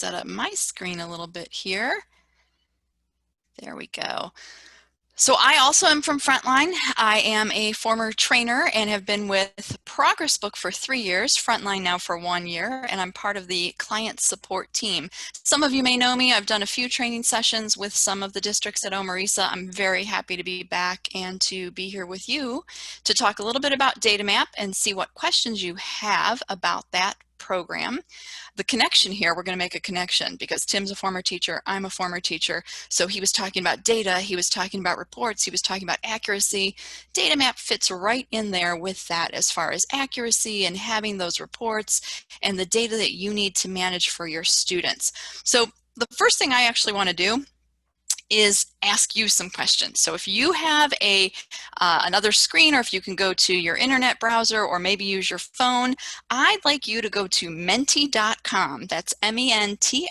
set up my screen a little bit here. There we go. So I also am from Frontline. I am a former trainer and have been with Progress Book for 3 years, Frontline now for 1 year, and I'm part of the client support team. Some of you may know me. I've done a few training sessions with some of the districts at OME-RESA. I'm very happy to be back and to be here with you to talk a little bit about DataMap and see what questions you have about that program. The connection here, we're going to make a connection because Tim's a former teacher, I'm a former teacher. So he was talking about data, he was talking about reports, he was talking about accuracy. DataMap fits right in there with that as far as accuracy and having those reports and the data that you need to manage for your students. So the first thing I actually want to do is ask you some questions. So if you have another screen, or if you can go to your internet browser or maybe use your phone, I'd like you to go to menti.com. That's menti.com.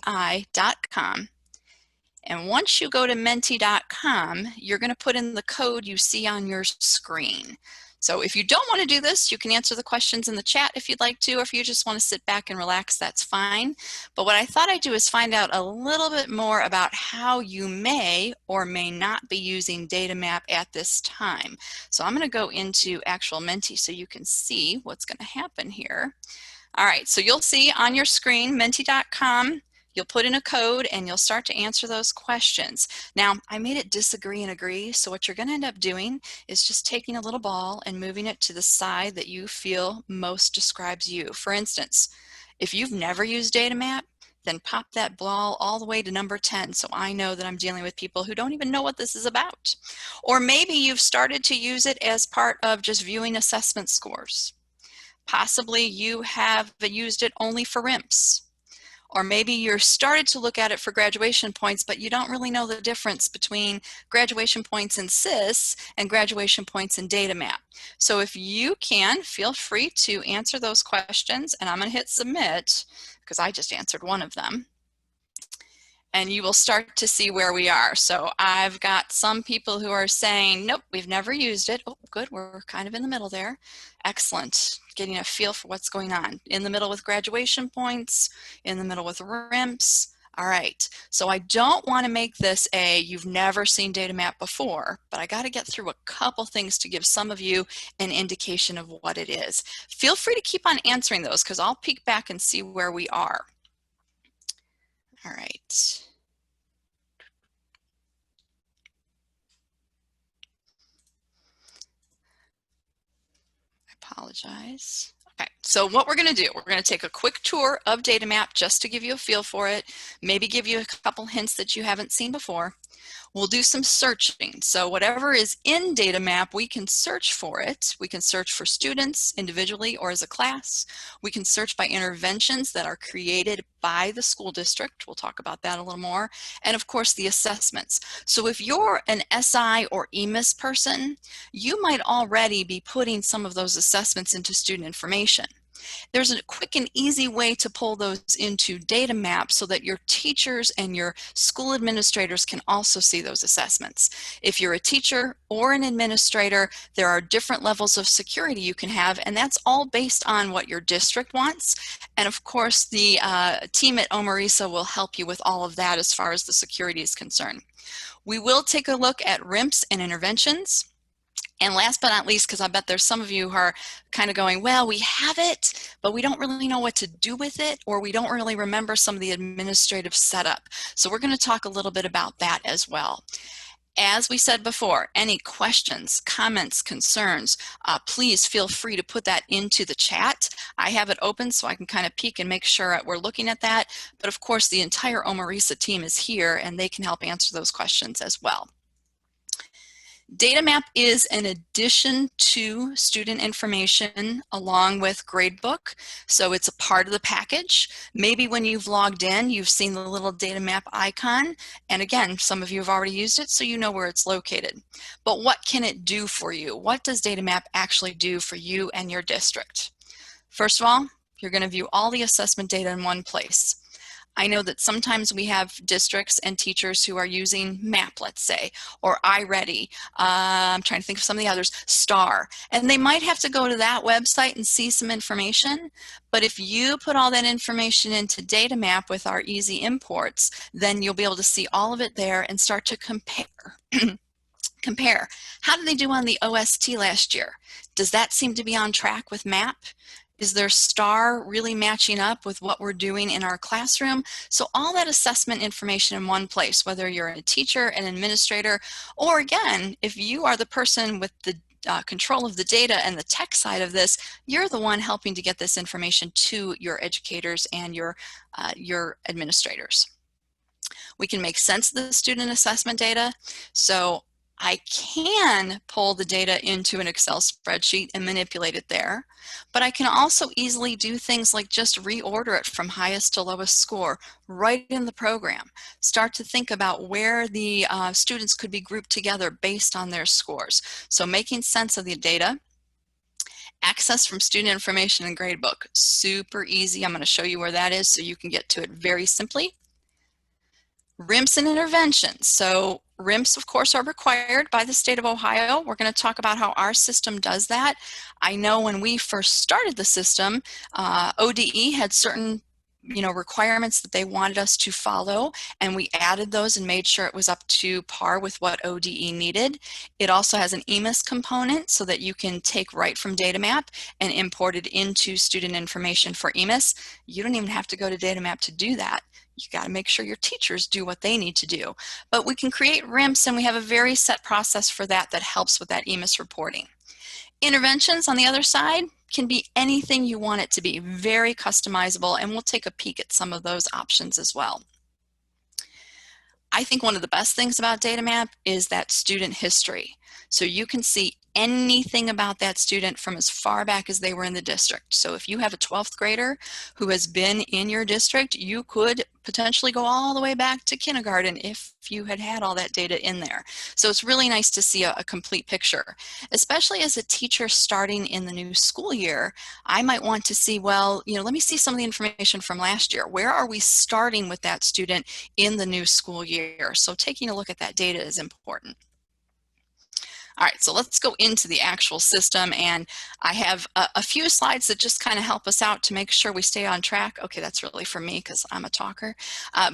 And once you go to menti.com, you're going to put in the code you see on your screen. So if you don't want to do this, you can answer the questions in the chat if you'd like to, or if you just want to sit back and relax, that's fine. But what I thought I'd do is find out a little bit more about how you may or may not be using DataMap at this time. So I'm going to go into actual Menti so you can see what's going to happen here. All right, so you'll see on your screen, menti.com. You'll put in a code and you'll start to answer those questions. Now, I made it disagree and agree, so what you're going to end up doing is just taking a little ball and moving it to the side that you feel most describes you. For instance, if you've never used DataMap, then pop that ball all the way to number 10 so I know that I'm dealing with people who don't even know what this is about. Or maybe you've started to use it as part of just viewing assessment scores. Possibly you have used it only for RIMPs. Or maybe you're started to look at it for graduation points, but you don't really know the difference between graduation points in SIS and graduation points in DataMap. So if you can, feel free to answer those questions, and I'm going to hit submit because I just answered one of them. And you will start to see where we are. So I've got some people who are saying, nope, we've never used it. Oh, good, we're kind of in the middle there. Excellent, getting a feel for what's going on. In the middle with graduation points, in the middle with RIMPs. All right, so I don't want to make this you've never seen DataMap before, but I got to get through a couple things to give some of you an indication of what it is. Feel free to keep on answering those because I'll peek back and see where we are. All right. I apologize. Okay, so what we're going to do, we're going to take a quick tour of DataMap just to give you a feel for it, maybe give you a couple hints that you haven't seen before. We'll do some searching. So whatever is in DataMap, we can search for it. We can search for students individually or as a class. We can search by interventions that are created by the school district. We'll talk about that a little more. And of course, the assessments. So if you're an SI or EMIS person, you might already be putting some of those assessments into student information. There's a quick and easy way to pull those into DataMap so that your teachers and your school administrators can also see those assessments. If you're a teacher or an administrator, there are different levels of security you can have, and that's all based on what your district wants. And of course, the team at OME-RESA will help you with all of that as far as the security is concerned. We will take a look at RIMPs and interventions. And last but not least, because I bet there's some of you who are kind of going, well, we have it, but we don't really know what to do with it, or we don't really remember some of the administrative setup. So we're going to talk a little bit about that as well. As we said before, any questions, comments, concerns, please feel free to put that into the chat. I have it open so I can kind of peek and make sure we're looking at that. But of course, the entire OME-RESA team is here and they can help answer those questions as well. DataMap is an addition to student information along with gradebook, so it's a part of the package. Maybe when you've logged in, you've seen the little DataMap icon, and again, some of you have already used it, so you know where it's located. But what can it do for you? What does DataMap actually do for you and your district? First of all, you're going to view all the assessment data in one place. I know that sometimes we have districts and teachers who are using MAP, let's say, or iReady. I'm trying to think of some of the others, STAR. And they might have to go to that website and see some information. But if you put all that information into DataMap with our easy imports, then you'll be able to see all of it there and start to compare. Compare. How did they do on the OST last year? Does that seem to be on track with MAP? Is their STAR really matching up with what we're doing in our classroom? So all that assessment information in one place, whether you're a teacher, an administrator, or again, if you are the person with the control of the data and the tech side of this, you're the one helping to get this information to your educators and your administrators. We can make sense of the student assessment data. So I can pull the data into an Excel spreadsheet and manipulate it there, but I can also easily do things like just reorder it from highest to lowest score right in the program. Start to think about where the students could be grouped together based on their scores. So making sense of the data. Access from student information and gradebook, super easy. I'm going to show you where that is so you can get to it very simply. RIMS and interventions. So RIMS, of course, are required by the state of Ohio. We're going to talk about how our system does that. I know when we first started the system, ODE had certain requirements that they wanted us to follow, and we added those and made sure it was up to par with what ODE needed. It also has an EMIS component so that you can take right from DataMap and import it into student information for EMIS. You don't even have to go to DataMap to do that. You got to make sure your teachers do what they need to do. But we can create RIMS, and we have a very set process for that that helps with that EMIS reporting. Interventions on the other side can be anything you want it to be, very customizable, and we'll take a peek at some of those options as well. I think one of the best things about DataMap is that student history. So you can see anything about that student from as far back as they were in the district. So if you have a 12th grader who has been in your district, you could potentially go all the way back to kindergarten if you had all that data in there. So it's really nice to see a complete picture. Especially as a teacher starting in the new school year, I might want to see, well, let me see some of the information from last year. Where are we starting with that student in the new school year? So taking a look at that data is important. All right, so let's go into the actual system, and I have a few slides that just kind of help us out to make sure we stay on track. Okay, that's really for me because I'm a talker,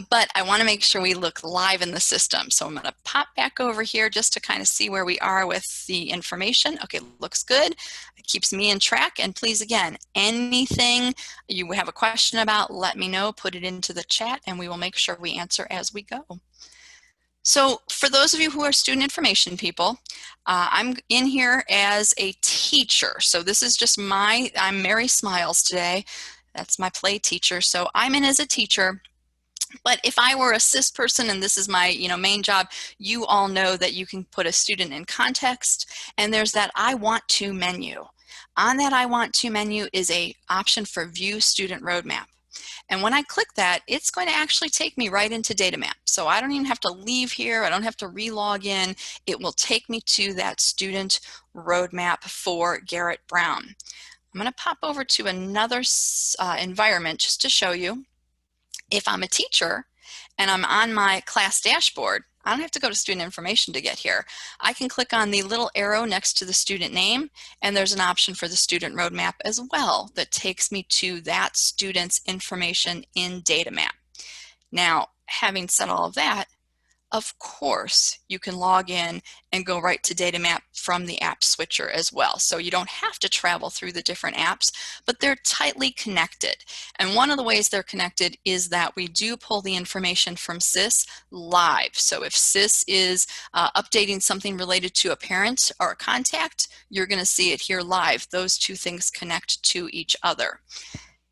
but I want to make sure we look live in the system. So I'm going to pop back over here just to kind of see where we are with the information. Okay, looks good. It keeps me in track, and please, again, anything you have a question about, let me know, put it into the chat, and we will make sure we answer as we go. So for those of you who are student information people, I'm in here as a teacher. So this is just I'm Mary Smiles today. That's my play teacher. So I'm in as a teacher. But if I were a SIS person and this is my main job, you all know that you can put a student in context, and there's that I want to menu. On that I want to menu is a option for view student roadmap. And when I click that, it's going to actually take me right into DataMap. So I don't even have to leave here. I don't have to re-log in. It will take me to that student roadmap for Garrett Brown. I'm going to pop over to another environment just to show you. If I'm a teacher and I'm on my class dashboard, I don't have to go to student information to get here. I can click on the little arrow next to the student name, and there's an option for the student roadmap as well that takes me to that student's information in DataMap. Now, having said all of that, of course, you can log in and go right to DataMap from the app switcher as well. So you don't have to travel through the different apps, but they're tightly connected. And one of the ways they're connected is that we do pull the information from SIS live. So if SIS is updating something related to a parent or a contact, you're going to see it here live. Those two things connect to each other.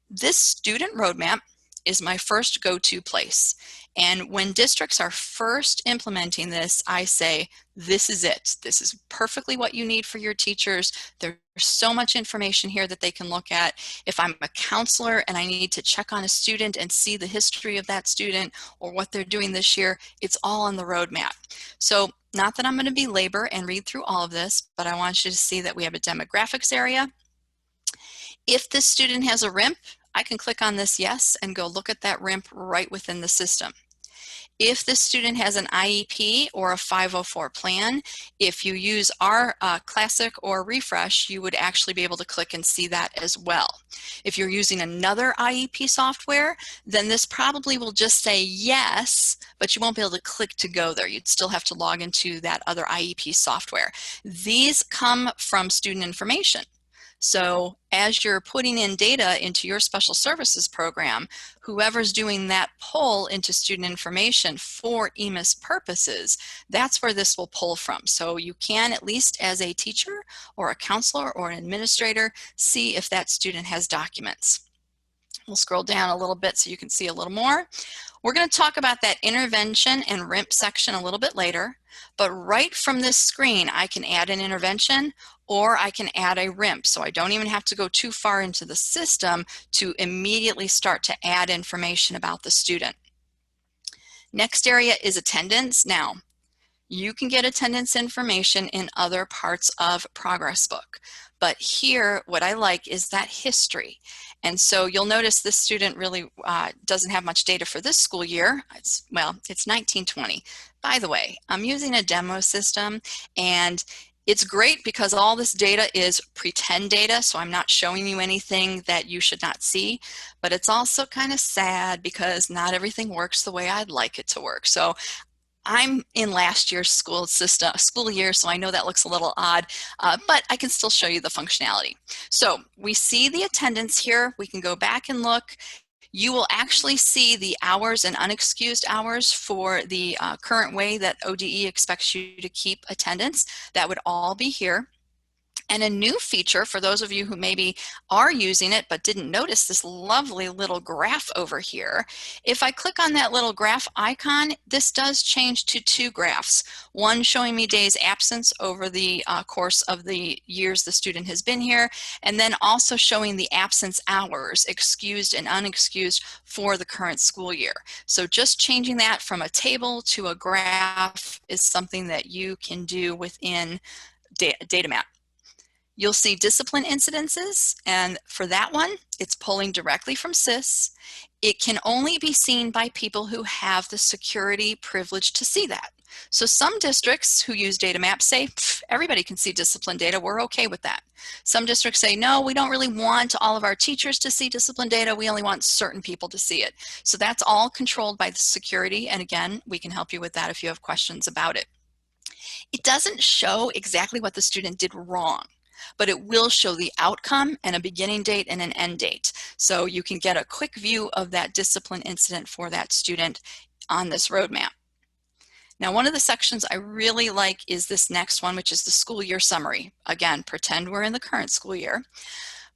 This student roadmap is my first go-to place. And when districts are first implementing this, I say, this is it. This is perfectly what you need for your teachers. There's so much information here that they can look at. If I'm a counselor and I need to check on a student and see the history of that student or what they're doing this year, it's all on the roadmap. So not that I'm going to belabor and read through all of this, but I want you to see that we have a demographics area. If this student has a RIMP, I can click on this yes and go look at that RIMP right within the system. If the student has an IEP or a 504 plan, if you use our Classic or Refresh, you would actually be able to click and see that as well. If you're using another IEP software, then this probably will just say yes, but you won't be able to click to go there. You'd still have to log into that other IEP software. These come from student information. So as you're putting in data into your special services program, whoever's doing that pull into student information for EMIS purposes, that's where this will pull from. So you can, at least as a teacher or a counselor or an administrator, see if that student has documents. We'll scroll down a little bit so you can see a little more. We're going to talk about that intervention and RIMP section a little bit later, but right from this screen, I can add an intervention or I can add a RIMP. So I don't even have to go too far into the system to immediately start to add information about the student. Next area is attendance. Now, you can get attendance information in other parts of Progress Book, but here what I like is that history. And so you'll notice this student really doesn't have much data for this school year. It's 1920. By the way, I'm using a demo system, and it's great because all this data is pretend data, so I'm not showing you anything that you should not see, but it's also kind of sad because not everything works the way I'd like it to work. So I'm in last year's school year, so I know that looks a little odd, but I can still show you the functionality. So we see the attendance here. We can go back and look. You will actually see the hours and unexcused hours for the current way that ODE expects you to keep attendance. That would all be here. And a new feature for those of you who maybe are using it but didn't notice this lovely little graph over here. If I click on that little graph icon, this does change to two graphs. One showing me days absence over the course of the years the student has been here, and then also showing the absence hours, excused and unexcused, for the current school year. So just changing that from a table to a graph is something that you can do within DataMap. You'll see discipline incidences, and for that one, it's pulling directly from SIS. It can only be seen by people who have the security privilege to see that. So some districts who use DataMap say, everybody can see discipline data, we're okay with that. Some districts say, no, we don't really want all of our teachers to see discipline data, we only want certain people to see it. So that's all controlled by the security, and again, we can help you with that if you have questions about it. It doesn't show exactly what the student did wrong, but it will show the outcome and a beginning date and an end date. So you can get a quick view of that discipline incident for that student on this roadmap. Now, one of the sections I really like is this next one, which is the school year summary. Again, pretend we're in the current school year.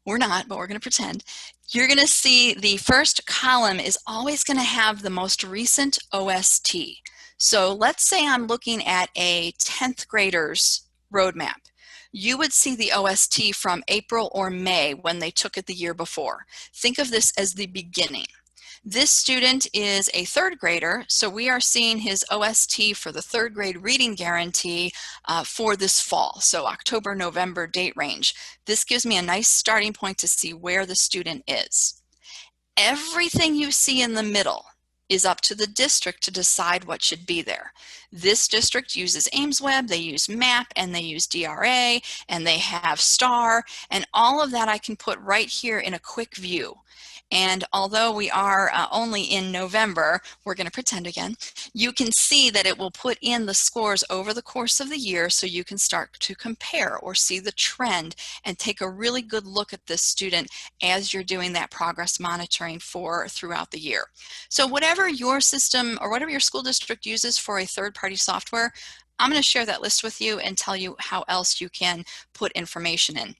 We're not, but we're going to pretend. You're going to see the first column is always going to have the most recent OST. So let's say I'm looking at a 10th grader's roadmap. You would see the OST from April or May when they took it the year before. Think of this as the beginning. This student is a third grader, so we are seeing his OST for the third grade reading guarantee for this fall, so October, November date range. This gives me a nice starting point to see where the student is. Everything you see in the middle is up to the district to decide what should be there. This district uses AimsWeb, they use MAP, and they use DRA, and they have STAR, and all of that I can put right here in a quick view. And although we are only in November, we're going to pretend again, you can see that it will put in the scores over the course of the year so you can start to compare or see the trend and take a really good look at this student as you're doing that progress monitoring for throughout the year. So whatever your system or whatever your school district uses for a third-party software, I'm going to share that list with you and tell you how else you can put information in.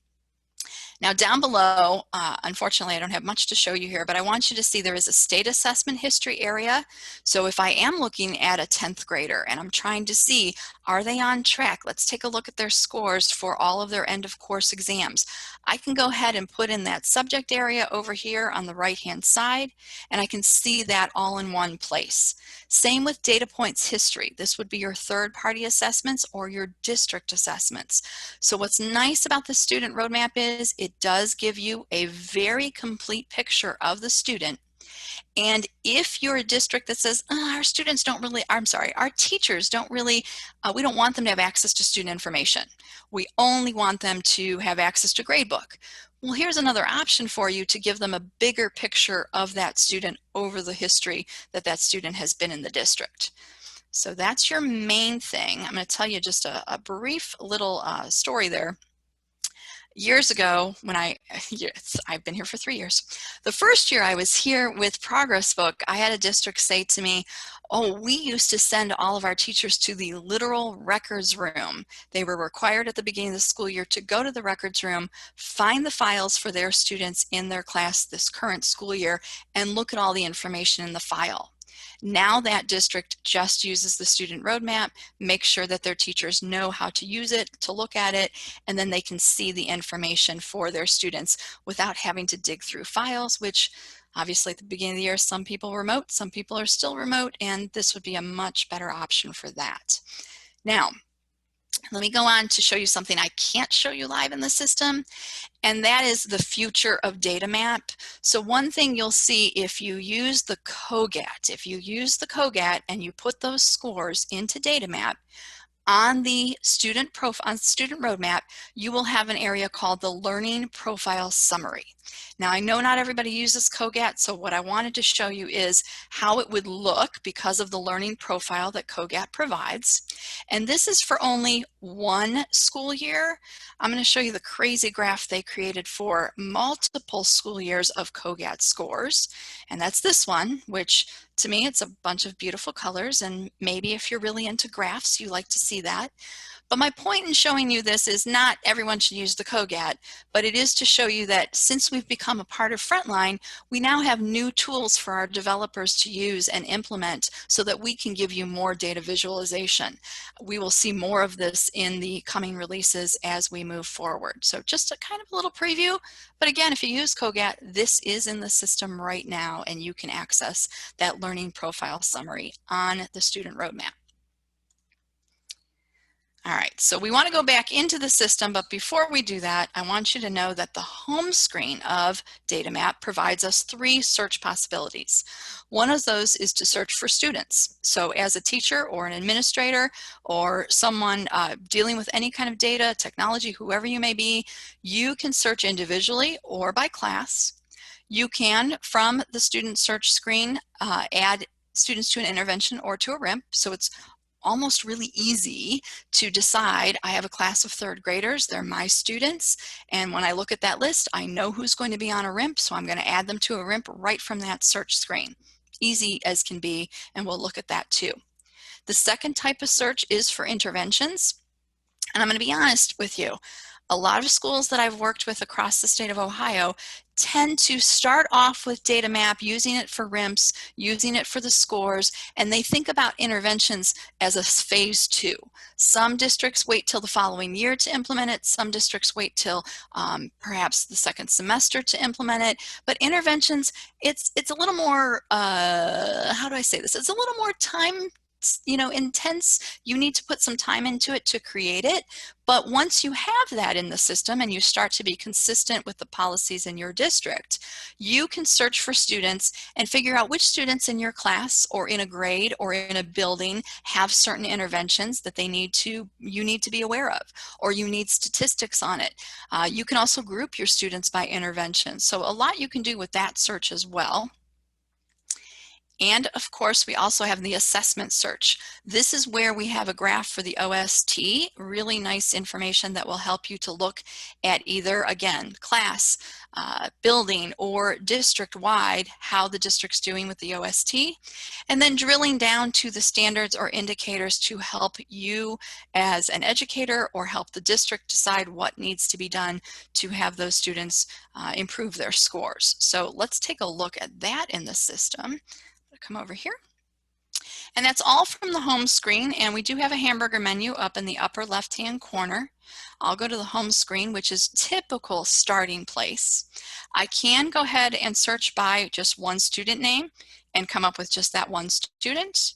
Now down below, unfortunately I don't have much to show you here, but I want you to see there is a state assessment history area. So if I am looking at a 10th grader and I'm trying to see, are they on track? Let's take a look at their scores for all of their end of course exams. I can go ahead and put in that subject area over here on the right hand side, and I can see that all in one place. Same with data points history. This would be your third party assessments or your district assessments. So what's nice about the student roadmap is it does give you a very complete picture of the student. And if you're a district that says, our students don't really, I'm sorry, our teachers don't really, we don't want them to have access to student information. We only want them to have access to gradebook. Well, here's another option for you to give them a bigger picture of that student over the history that that student has been in the district. So that's your main thing. I'm going to tell you just a brief little story there. Years ago, when I've been here for 3 years. The first year I was here with Progress Book, I had a district say to me, oh, we used to send all of our teachers to the literal records room. They were required at the beginning of the school year to go to the records room, find the files for their students in their class this current school year, and look at all the information in the file. Now that district just uses the student roadmap, make sure that their teachers know how to use it, to look at it, and then they can see the information for their students without having to dig through files, which obviously at the beginning of the year, some people were remote, some people are still remote, and this would be a much better option for that. Now, let me go on to show you something I can't show you live in the system, and that is the future of DataMap. So one thing you'll see if you use the COGAT, and you put those scores into DataMap, on the student roadmap, you will have an area called the Learning Profile Summary. Now, I know not everybody uses COGAT, so what I wanted to show you is how it would look because of the learning profile that COGAT provides. And this is for only one school year. I'm going to show you the crazy graph they created for multiple school years of COGAT scores. And that's this one, which to me, it's a bunch of beautiful colors, and maybe if you're really into graphs, you like to see that. But my point in showing you this is not everyone should use the COGAT, but it is to show you that since we've become a part of Frontline, we now have new tools for our developers to use and implement so that we can give you more data visualization. We will see more of this in the coming releases as we move forward. So just a kind of a little preview, but again, if you use COGAT, this is in the system right now, and you can access that learning profile summary on the student roadmap. All right, so we want to go back into the system, but before we do that, I want you to know that the home screen of DataMap provides us 3 search possibilities. One of those is to search for students. So as a teacher or an administrator or someone dealing with any kind of data, technology, whoever you may be, you can search individually or by class. You can, from the student search screen, add students to an intervention or to a RIMP, so it's almost really easy to decide, I have a class of 3rd graders, they're my students, and when I look at that list, I know who's going to be on a RIMP, so I'm going to add them to a RIMP right from that search screen. Easy as can be, and we'll look at that too. The second type of search is for interventions, and I'm going to be honest with you. A lot of schools that I've worked with across the state of Ohio tend to start off with DataMap, using it for RIMPs, using it for the scores, and they think about interventions as a phase 2. Some districts wait till the following year to implement it. Some districts wait till perhaps the 2nd semester to implement it. But interventions, it's a little more, how do I say this? It's a little more time intense. You need to put some time into it to create it. But once you have that in the system and you start to be consistent with the policies in your district, you can search for students and figure out which students in your class or in a grade or in a building have certain interventions that you need to be aware of, or you need statistics on it. You can also group your students by intervention. So a lot you can do with that search as well. And of course, we also have the assessment search. This is where we have a graph for the OST, really nice information that will help you to look at either, again, class, building, or district-wide, how the district's doing with the OST, and then drilling down to the standards or indicators to help you as an educator or help the district decide what needs to be done to have those students improve their scores. So let's take a look at that in the system. Come over here. And that's all from the home screen, and we do have a hamburger menu up in the upper left-hand corner. I'll go to the home screen, which is typical starting place. I can go ahead and search by just one student name and come up with just that one student.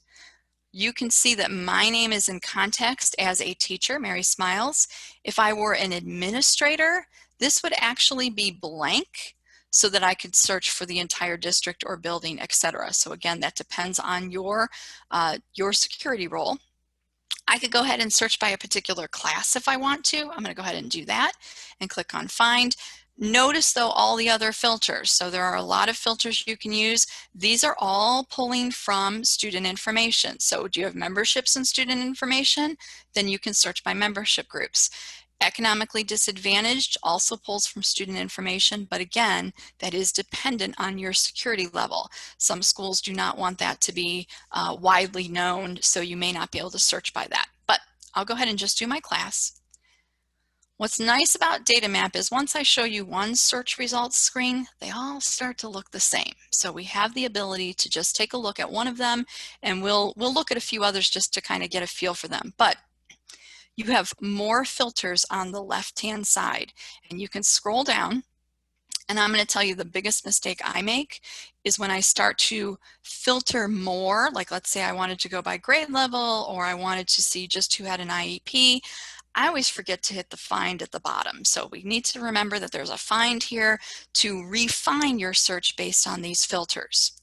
You can see that my name is in context as a teacher, Mary Smiles. If I were an administrator, This would actually be blank so that I could search for the entire district or building, etc. So again, that depends on your security role. I could go ahead and search by a particular class if I want to. I'm going to go ahead and do that and click on Find. Notice though all the other filters. So there are a lot of filters you can use. These are all pulling from student information. So do you have memberships in student information? Then you can search by membership groups. Economically disadvantaged also pulls from student information, but again, that is dependent on your security level. Some schools do not want that to be widely known, so you may not be able to search by that. But I'll go ahead and just do my class. What's nice about DataMap is once I show you one search results screen, they all start to look the same. So we have the ability to just take a look at one of them, and we'll look at a few others just to kind of get a feel for them. But you have more filters on the left-hand side, and you can scroll down, and I'm going to tell you the biggest mistake I make is when I start to filter more, like let's say I wanted to go by grade level or I wanted to see just who had an IEP, I always forget to hit the find at the bottom. So we need to remember that there's a find here to refine your search based on these filters.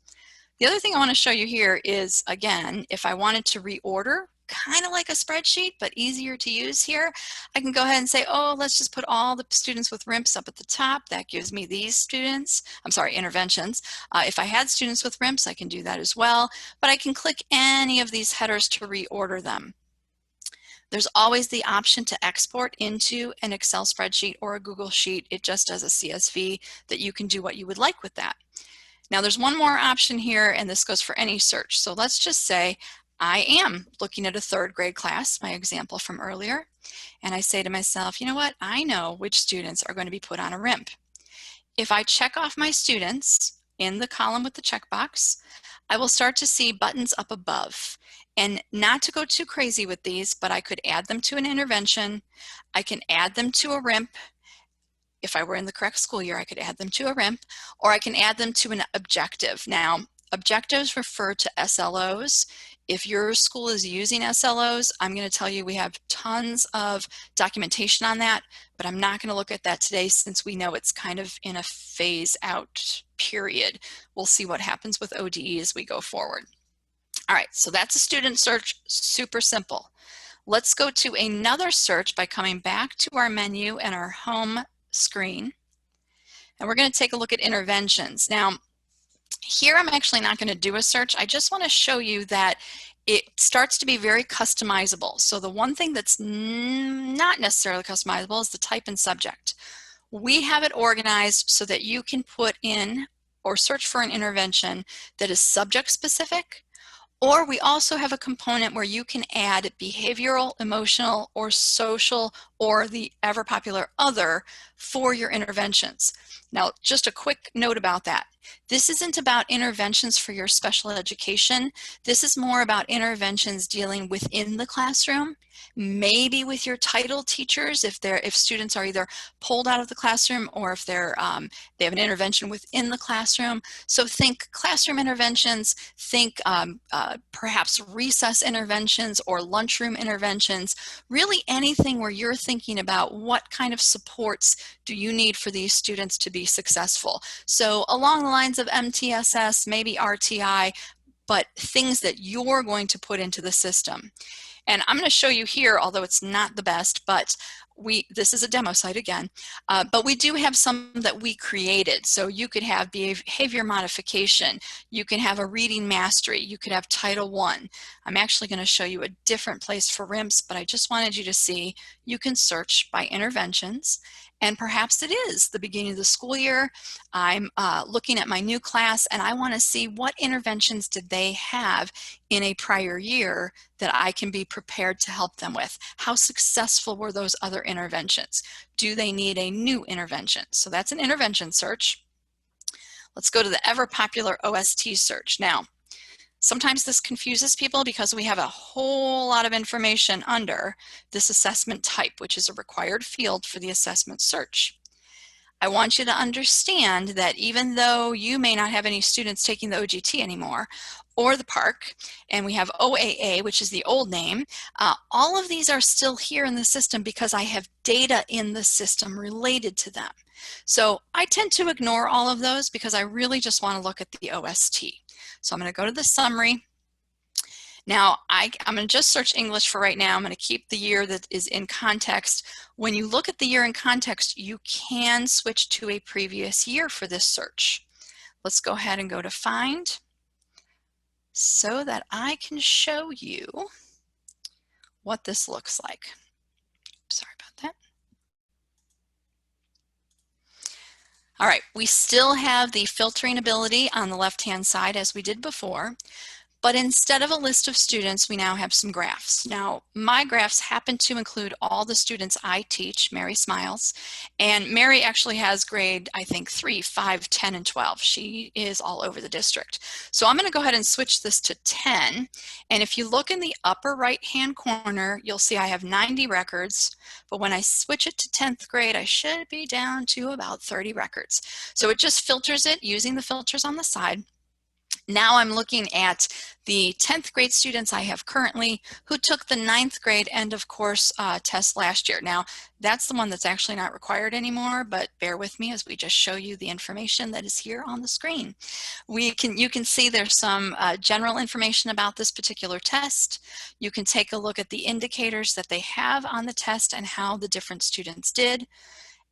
The other thing I want to show you here is, again, if I wanted to reorder, kind of like a spreadsheet, but easier to use here, I can go ahead and say, oh, let's just put all the students with RIMPs up at the top. That gives me these students, interventions. If I had students with RIMPs, I can do that as well, but I can click any of these headers to reorder them. There's always the option to export into an Excel spreadsheet or a Google Sheet. It just does a CSV that you can do what you would like with that. Now there's one more option here, and this goes for any search. So let's just say I am looking at a third grade class, my example from earlier, and I say to myself, you know what, I know which students are going to be put on a RIMP. If I check off my students in the column with the checkbox, I will start to see buttons up above. And not to go too crazy with these, but I could add them to an intervention. I can add them to a RIMP. If I were in the correct school year, I could add them to a RIMP, or I can add them to an objective. Now, objectives refer to SLOs. If your school is using SLOs, I'm going to tell you we have tons of documentation on that, but I'm not going to look at that today since we know it's kind of in a phase out period. We'll see what happens with ODE as we go forward. All right, so that's a student search, super simple. Let's go to another search by coming back to our menu and our home screen. And we're going to take a look at interventions. Now, here I'm actually not going to do a search. I just want to show you that it starts to be very customizable. So the one thing that's not necessarily customizable is the type and subject. We have it organized so that you can put in or search for an intervention that is subject specific, or we also have a component where you can add behavioral, emotional, or social, or the ever popular other for your interventions. Now, just a quick note about that. This isn't about interventions for your special education. This is more about interventions dealing within the classroom, maybe with your title teachers if students are either pulled out of the classroom or if they have an intervention within the classroom. So think classroom interventions, think perhaps recess interventions or lunchroom interventions, really anything where you're thinking about what kind of supports do you need for these students to be successful. So along the lines of MTSS, maybe RTI, but things that you're going to put into the system. And I'm going to show you here, although it's not the best, but this is a demo site again, but we do have some that we created. So you could have behavior modification, you can have a reading mastery, you could have Title I. I'm actually going to show you a different place for RIMPs, but I just wanted you to see you can search by interventions. And perhaps it is the beginning of the school year. I'm looking at my new class and I want to see what interventions did they have in a prior year that I can be prepared to help them with. How successful were those other interventions? Do they need a new intervention? So that's an intervention search. Let's go to the ever popular OST search. Now, sometimes this confuses people because we have a whole lot of information under this assessment type, which is a required field for the assessment search. I want you to understand that even though you may not have any students taking the OGT anymore, or the park, and we have OAA, which is the old name. All of these are still here in the system because I have data in the system related to them. So I tend to ignore all of those because I really just want to look at the OST. So I'm going to go to the summary. Now, I'm going to just search English for right now. I'm going to keep the year that is in context. When you look at the year in context, you can switch to a previous year for this search. Let's go ahead and go to Find so that I can show you what this looks like. Sorry about that. All right, we still have the filtering ability on the left-hand side as we did before. But instead of a list of students, we now have some graphs. Now, my graphs happen to include all the students I teach. Mary smiles. And Mary actually has grade, I think, 3, 5, 10, and 12. She is all over the district. So I'm going to go ahead and switch this to 10. And if you look in the upper right-hand corner, you'll see I have 90 records. But when I switch it to 10th grade, I should be down to about 30 records. So it just filters it using the filters on the side. Now I'm looking at the 10th grade students I have currently who took the 9th grade end of course test last year. Now that's the one that's actually not required anymore, but bear with me as we just show you the information that is here on the screen. You can see there's some general information about this particular test. You can take a look at the indicators that they have on the test and how the different students did.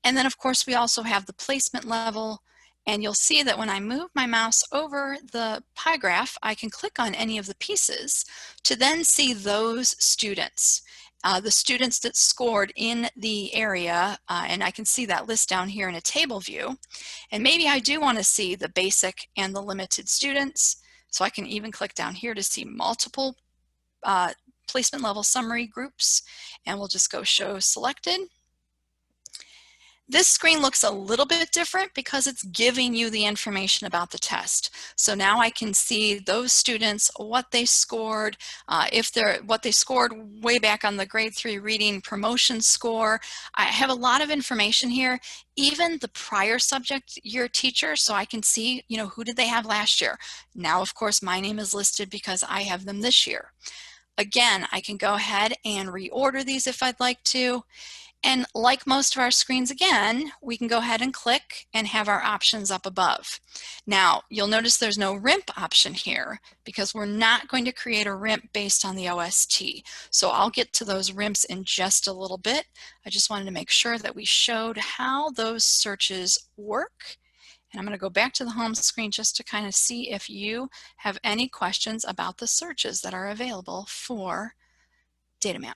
And then of course we also have the placement level. And you'll see that when I move my mouse over the pie graph, I can click on any of the pieces to then see those students. The students that scored in the area, and I can see that list down here in a table view. And maybe I do want to see the basic and the limited students. So I can even click down here to see multiple placement level summary groups. And we'll just go show selected. This screen looks a little bit different because it's giving you the information about the test. So now I can see those students, what they scored, what they scored way back on the grade 3 reading promotion score. I have a lot of information here, even the prior subject year teacher, so I can see, who did they have last year. Now, of course, my name is listed because I have them this year. Again, I can go ahead and reorder these if I'd like to. And like most of our screens, again, we can go ahead and click and have our options up above. Now, you'll notice there's no RIMP option here because we're not going to create a RIMP based on the OST. So I'll get to those RIMPs in just a little bit. I just wanted to make sure that we showed how those searches work. And I'm going to go back to the home screen just to kind of see if you have any questions about the searches that are available for DataMap.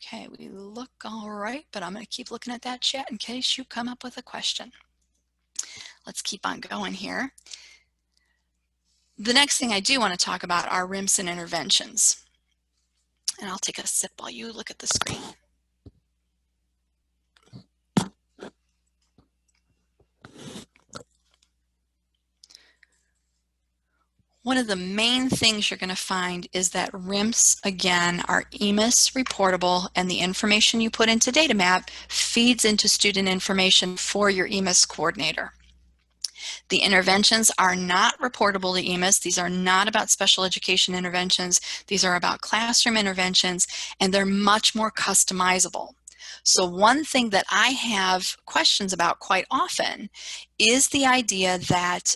Okay, we look all right, but I'm going to keep looking at that chat in case you come up with a question. Let's keep on going here. The next thing I do want to talk about are RIMPs and interventions. And I'll take a sip while you look at the screen. One of the main things you're going to find is that RIMPs, again, are EMIS reportable, and the information you put into DataMap feeds into student information for your EMIS coordinator. The interventions are not reportable to EMIS. These are not about special education interventions. These are about classroom interventions, and they're much more customizable. So one thing that I have questions about quite often is the idea that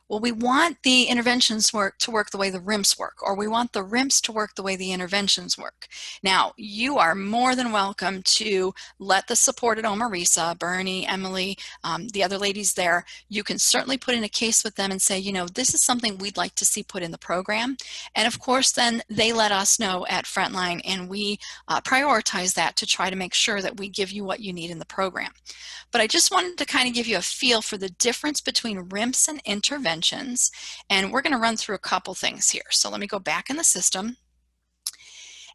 well, we want the interventions to work the way the RIMPs work, or we want the RIMPs to work the way the interventions work. Now, you are more than welcome to let the support at OME-RESA, Bernie, Emily, the other ladies there, you can certainly put in a case with them and say, this is something we'd like to see put in the program. And of course, then they let us know at Frontline, and we prioritize that to try to make sure that we give you what you need in the program. But I just wanted to kind of give you a feel for the difference between RIMPs and interventions, and we're going to run through a couple things here. So let me go back in the system,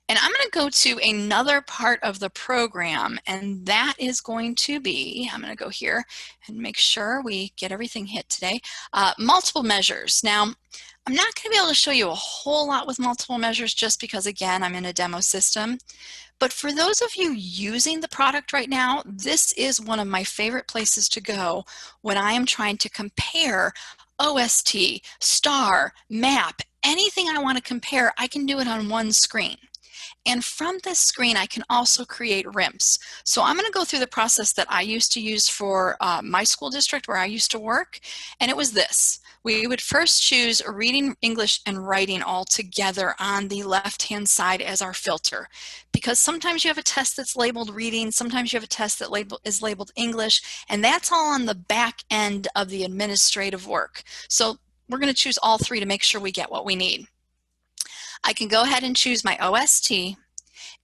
and I'm going to go to another part of the program, and that is going to be, I'm going to go here and make sure we get everything hit today, multiple measures. Now, I'm not going to be able to show you a whole lot with multiple measures just because, again, I'm in a demo system. But for those of you using the product right now, this is one of my favorite places to go when I am trying to compare OST, STAR, MAP, anything I want to compare, I can do it on one screen. And from this screen, I can also create RIMPs. So I'm going to go through the process that I used to use for my school district where I used to work, and it was this. We would first choose reading, English, and writing all together on the left-hand side as our filter. Because sometimes you have a test that's labeled reading, sometimes you have a test that is labeled English, and that's all on the back end of the administrative work. So we're going to choose all three to make sure we get what we need. I can go ahead and choose my OST,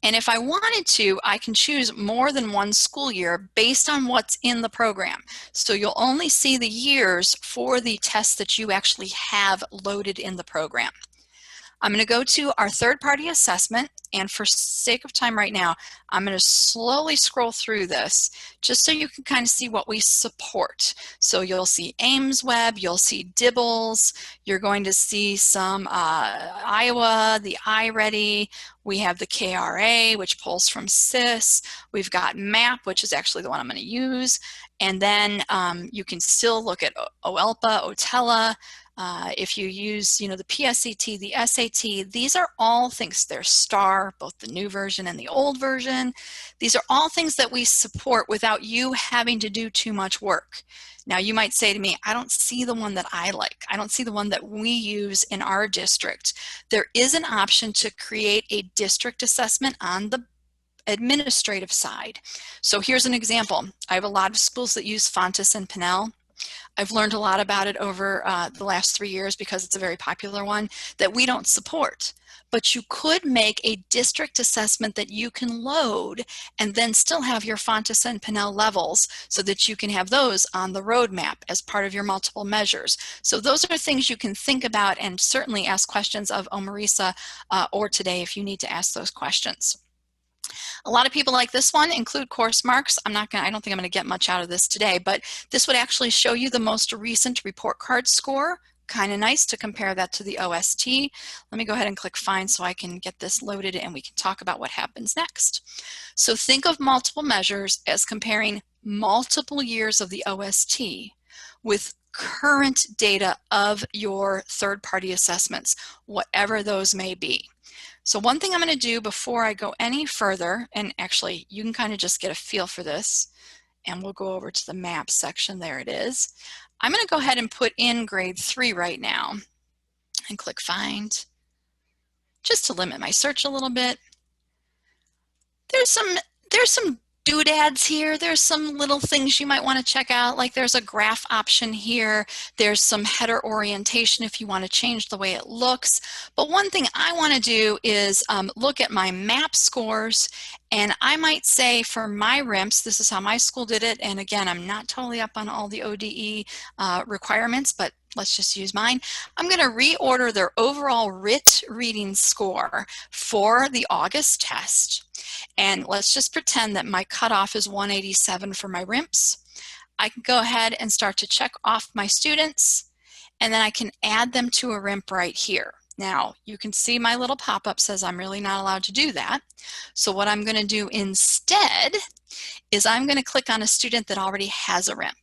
and if I wanted to, I can choose more than one school year based on what's in the program. So you'll only see the years for the tests that you actually have loaded in the program. I'm going to go to our third-party assessment, and for sake of time right now, I'm going to slowly scroll through this just so you can kind of see what we support. So you'll see Ames Web, you'll see Dibbles, you're going to see some Iowa, the iReady, we have the KRA, which pulls from SIS, we've got MAP, which is actually the one I'm going to use, and then you can still look at OELPA, OTELA. If you use, the PSET, the SAT, these are all things, they're STAR, both the new version and the old version. These are all things that we support without you having to do too much work. Now you might say to me, I don't see the one that I like. I don't see the one that we use in our district. There is an option to create a district assessment on the administrative side. So here's an example. I have a lot of schools that use Fontes and Pinnell. I've learned a lot about it over the last 3 years because it's a very popular one that we don't support. But you could make a district assessment that you can load and then still have your Fontes and Pinnell levels so that you can have those on the roadmap as part of your multiple measures. So those are things you can think about and certainly ask questions of OME-RESA or today if you need to ask those questions. A lot of people like this one include course marks. I don't think I'm going to get much out of this today, but this would actually show you the most recent report card score. Kind of nice to compare that to the OST. Let me go ahead and click find so I can get this loaded and we can talk about what happens next. So think of multiple measures as comparing multiple years of the OST with current data of your third-party assessments, whatever those may be. So one thing I'm going to do before I go any further, and actually you can kind of just get a feel for this, and we'll go over to the map section, there it is. I'm going to go ahead and put in grade 3 right now and click find, just to limit my search a little bit. There's some doodads here. There's some little things you might want to check out, like there's a graph option here. There's some header orientation if you want to change the way it looks. But one thing I want to do is look at my map scores, and I might say for my RIMPs, this is how my school did it, and again, I'm not totally up on all the ODE requirements, but let's just use mine. I'm going to reorder their overall RIT reading score for the August test. And let's just pretend that my cutoff is 187 for my RIMPs. I can go ahead and start to check off my students, and then I can add them to a RIMP right here. Now, you can see my little pop-up says I'm really not allowed to do that. So what I'm going to do instead is I'm going to click on a student that already has a RIMP.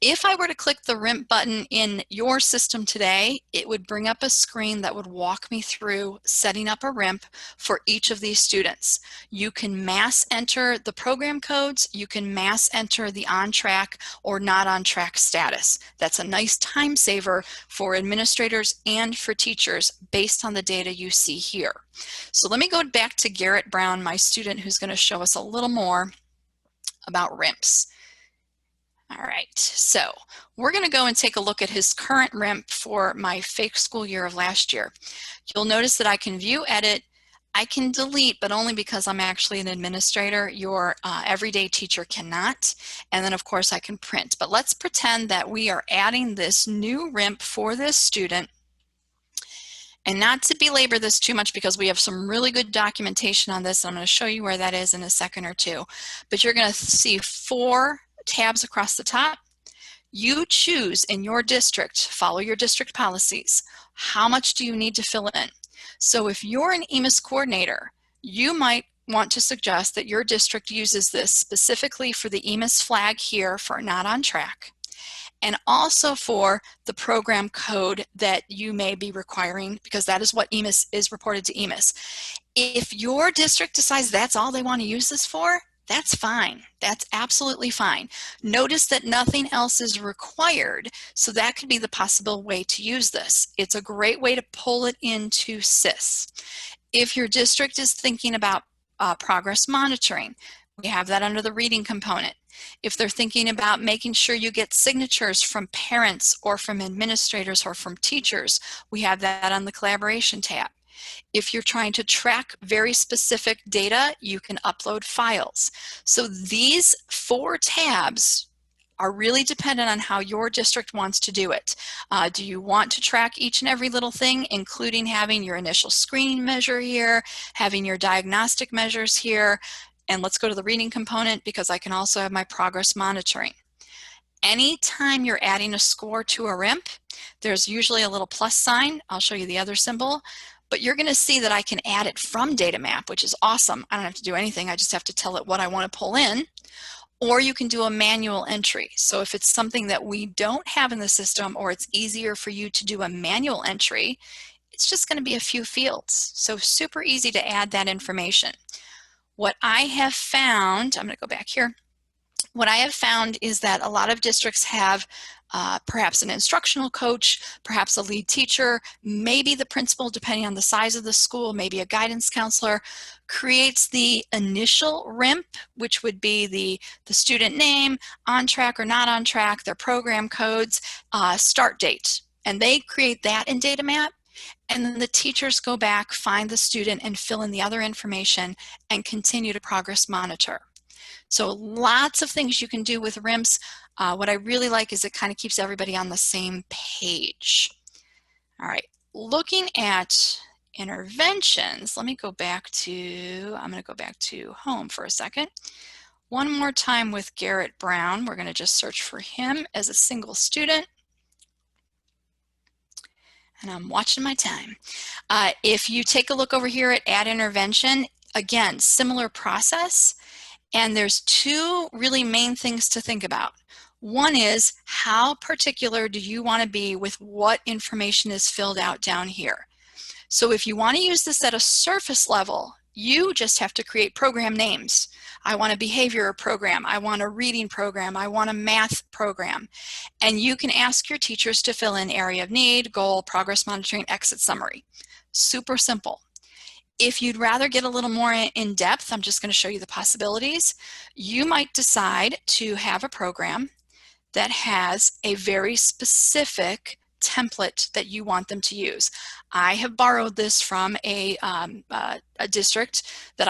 If I were to click the RIMP button in your system today, it would bring up a screen that would walk me through setting up a RIMP for each of these students. You can mass enter the program codes, you can mass enter the on-track or not on-track status. That's a nice time saver for administrators and for teachers based on the data you see here. So let me go back to Garrett Brown, my student, who's going to show us a little more about RIMPs. All right, so we're going to go and take a look at his current RIMP for my fake school year of last year. You'll notice that I can view, edit, I can delete, but only because I'm actually an administrator. Your everyday teacher cannot. And then of course I can print. But let's pretend that we are adding this new RIMP for this student. And not to belabor this too much because we have some really good documentation on this. I'm going to show you where that is in a second or two. But you're going to see 4 tabs across the top. You choose in your district, follow your district policies. How much do you need to fill in? So if you're an EMIS coordinator, you might want to suggest that your district uses this specifically for the EMIS flag here for not on track. and also for the program code that you may be requiring, because that is what EMIS is reported to EMIS. If your district decides that's all they want to use this for, that's fine. That's absolutely fine. Notice that nothing else is required, so that could be the possible way to use this. It's a great way to pull it into SIS. If your district is thinking about progress monitoring, we have that under the reading component. If they're thinking about making sure you get signatures from parents or from administrators or from teachers, we have that on the collaboration tab. If you're trying to track very specific data, you can upload files. So these 4 tabs are really dependent on how your district wants to do it. Do you want to track each and every little thing, including having your initial screening measure here, having your diagnostic measures here? And let's go to the reading component, because I can also have my progress monitoring. Anytime you're adding a score to a RIMP, there's usually a little plus sign. I'll show you the other symbol. But you're going to see that I can add it from DataMap, which is awesome. I don't have to do anything. I just have to tell it what I want to pull in. Or you can do a manual entry. So if it's something that we don't have in the system, or it's easier for you to do a manual entry, it's just going to be a few fields. So super easy to add that information. What I have found, I'm going to go back here. What I have found is that a lot of districts have perhaps an instructional coach, perhaps a lead teacher, maybe the principal, depending on the size of the school, maybe a guidance counselor, creates the initial RIMP, which would be the student name, on track or not on track, their program codes, start date. And they create that in DataMap. And then the teachers go back, find the student, and fill in the other information and continue to progress monitor. So lots of things you can do with RIMPs. What I really like is it kind of keeps everybody on the same page. All right, looking at interventions, let me go back to, I'm going to go back to home for a second. One more time with Garrett Brown. We're going to just search for him as a single student. And I'm watching my time. If you take a look over here at add intervention, again, similar process. And there's 2 really main things to think about. One is, how particular do you want to be with what information is filled out down here? So if you want to use this at a surface level, you just have to create program names. I want a behavior program, I want a reading program, I want a math program. And you can ask your teachers to fill in area of need, goal, progress monitoring, exit summary. Super simple. If you'd rather get a little more in depth, I'm just going to show you the possibilities. You might decide to have a program that has a very specific template that you want them to use. I have borrowed this from a district that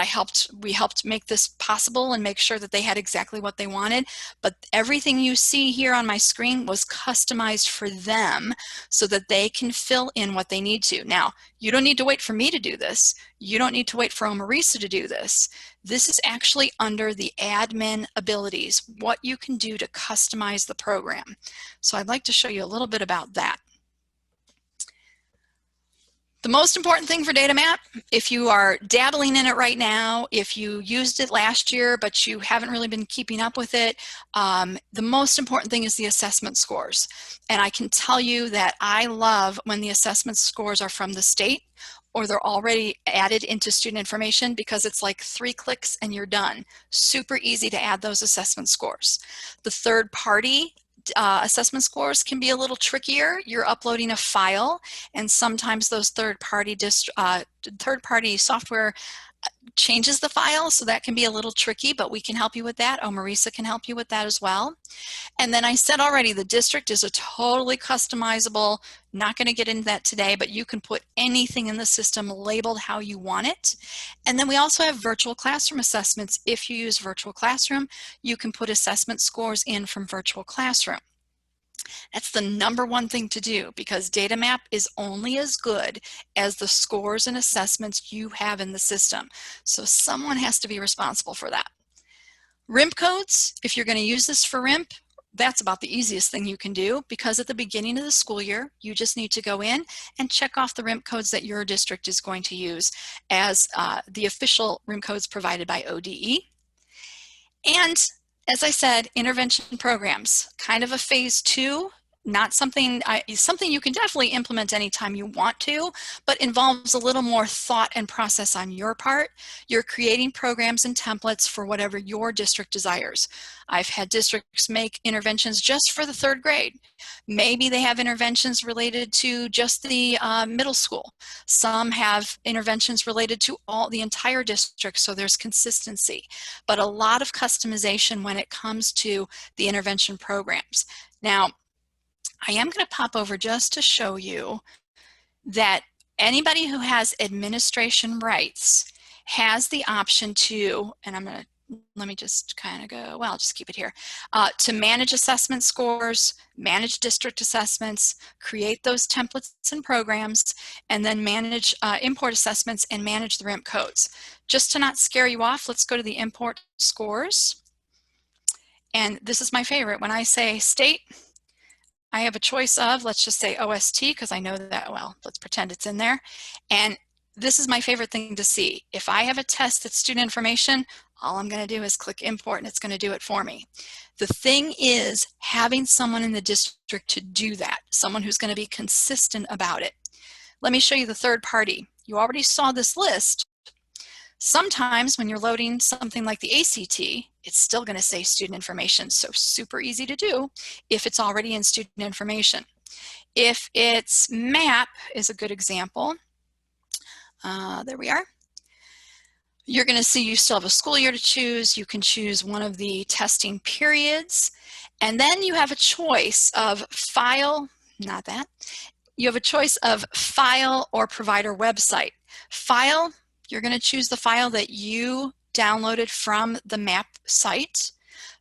we helped make this possible and make sure that they had exactly what they wanted. But everything you see here on my screen was customized for them so that they can fill in what they need to. Now, you don't need to wait for me to do this. You don't need to wait for OME-RESA to do this. This is actually under the admin abilities, what you can do to customize the program. So I'd like to show you a little bit about that. The most important thing for DataMap, if you are dabbling in it right now, if you used it last year but you haven't really been keeping up with it, the most important thing is the assessment scores. And I can tell you that I love when the assessment scores are from the state or they're already added into student information, because it's like 3 clicks and you're done. Super easy to add those assessment scores. The third party assessment scores can be a little trickier. You're uploading a file, and sometimes those third-party software changes the file, so that can be a little tricky, but we can help you with that. OME-RESA can help you with that as well. And then I said already, the district is a totally customizable, not going to get into that today, but you can put anything in the system labeled how you want it. And then we also have virtual classroom assessments. If you use virtual classroom, you can put assessment scores in from virtual classroom. That's the #1 thing to do, because DataMap is only as good as the scores and assessments you have in the system. So someone has to be responsible for that. RIMP codes, if you're going to use this for RIMP, that's about the easiest thing you can do, because at the beginning of the school year, you just need to go in and check off the RIMP codes that your district is going to use as the official RIMP codes provided by ODE. And As I said, intervention programs, kind of a phase 2, not something, something you can definitely implement anytime you want to, but involves a little more thought and process on your part. You're creating programs and templates for whatever your district desires. I've had districts make interventions just for the 3rd grade. Maybe they have interventions related to just the middle school. Some have interventions related to the entire district, so there's consistency, but a lot of customization when it comes to the intervention programs. Now, I am going to pop over just to show you that anybody who has administration rights has the option to, and I'm going to, let me just kind of go, well, I'll just keep it here, to manage assessment scores, manage district assessments, create those templates and programs, and then manage import assessments and manage the RIMP codes. Just to not scare you off, let's go to the import scores. And this is my favorite. When I say state, I have a choice of, let's just say OST, because I know that, well, let's pretend it's in there. And this is my favorite thing to see. If I have a test that's student information, all I'm going to do is click import and it's going to do it for me. The thing is having someone in the district to do that, someone who's going to be consistent about it. Let me show you the third party. You already saw this list. Sometimes when you're loading something like the ACT, it's still going to say student information, so super easy to do if it's already in student information. If it's MAP is a good example. There we are. You're going to see you still have a school year to choose. You can choose one of the testing periods, and then you have a choice of file, not that. You have a choice of file or provider website. File, you're going to choose the file that you downloaded from the MAP site.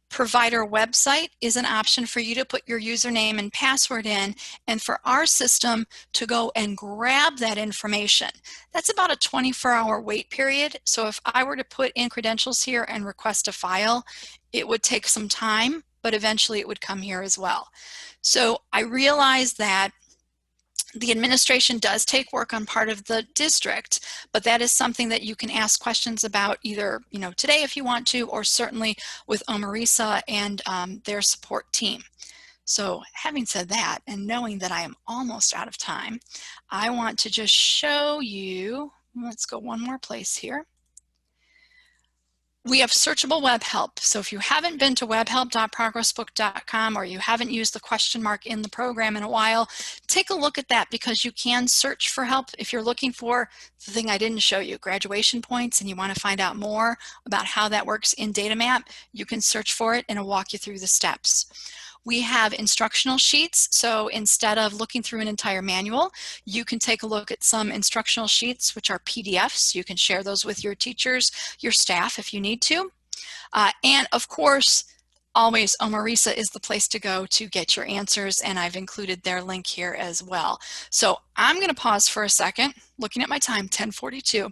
Provider website is an option for you to put your username and password in, and for our system to go and grab that information. That's about a 24-hour wait period. So if I were to put in credentials here and request a file, it would take some time, but eventually it would come here as well. So I realize that the administration does take work on part of the district, but that is something that you can ask questions about either, today if you want to, or certainly with OME-RESA and their support team. So having said that, and knowing that I am almost out of time, I want to just show you, let's go one more place here. We have searchable web help. So if you haven't been to webhelp.progressbook.com or you haven't used the question mark in the program in a while, take a look at that, because you can search for help if you're looking for the thing I didn't show you, graduation points, and you want to find out more about how that works in DataMap. You can search for it and it'll walk you through the steps. We have instructional sheets, so instead of looking through an entire manual, you can take a look at some instructional sheets, which are PDFs. You can share those with your teachers, your staff if you need to. And of course, always OME-RESA is the place to go to get your answers, and I've included their link here as well. So I'm going to pause for a second, looking at my time, 10:42.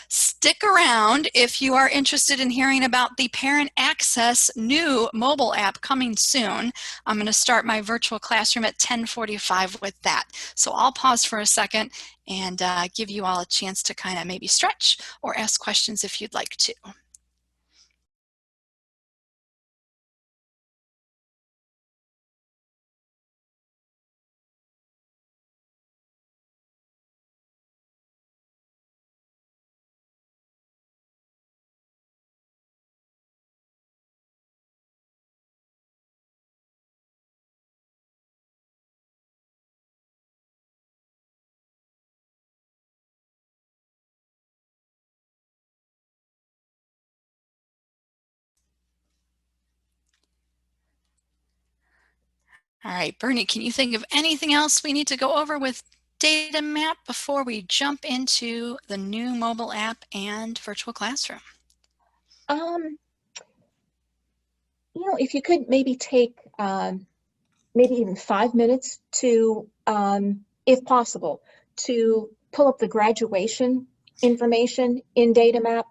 Stick around if you are interested in hearing about the Parent Access new mobile app coming soon. I'm going to start my virtual classroom at 10:45 with that. So I'll pause for a second and give you all a chance to kind of maybe stretch or ask questions if you'd like to. All right, Bernie, can you think of anything else we need to go over with DataMap before we jump into the new mobile app and virtual classroom? If you could maybe take maybe even 5 minutes to, if possible, to pull up the graduation information in DataMap,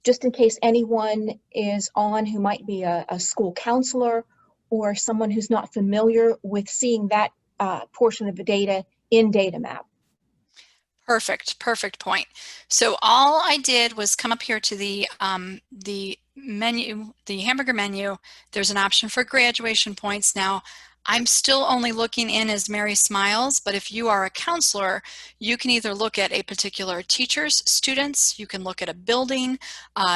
just in case anyone is on who might be a school counselor or someone who's not familiar with seeing that portion of the data in DataMap. Perfect point. So all I did was come up here to the menu, the hamburger menu, there's an option for graduation points. Now, I'm still only looking in as Mary Smiles, but if you are a counselor, you can either look at a particular teacher's students, you can look at a building,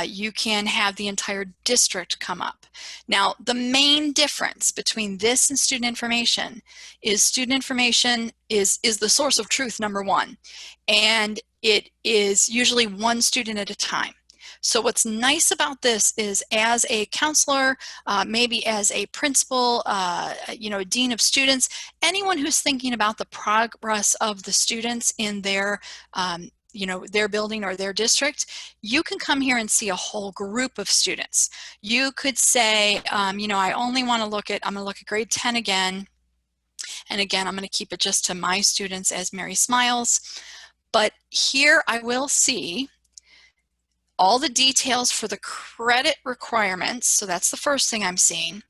you can have the entire district come up. Now, the main difference between this and student information is the source of truth, number one, and it is usually one student at a time. So what's nice about this is, as a counselor, maybe as a principal, a dean of students, anyone who's thinking about the progress of the students in their their building or their district, you can come here and see a whole group of students. You could say, I only want to I'm going to look at grade 10 again. And again, I'm going to keep it just to my students as Mary Smiles. But here I will see all the details for the credit requirements. So that's the first thing I'm seeing.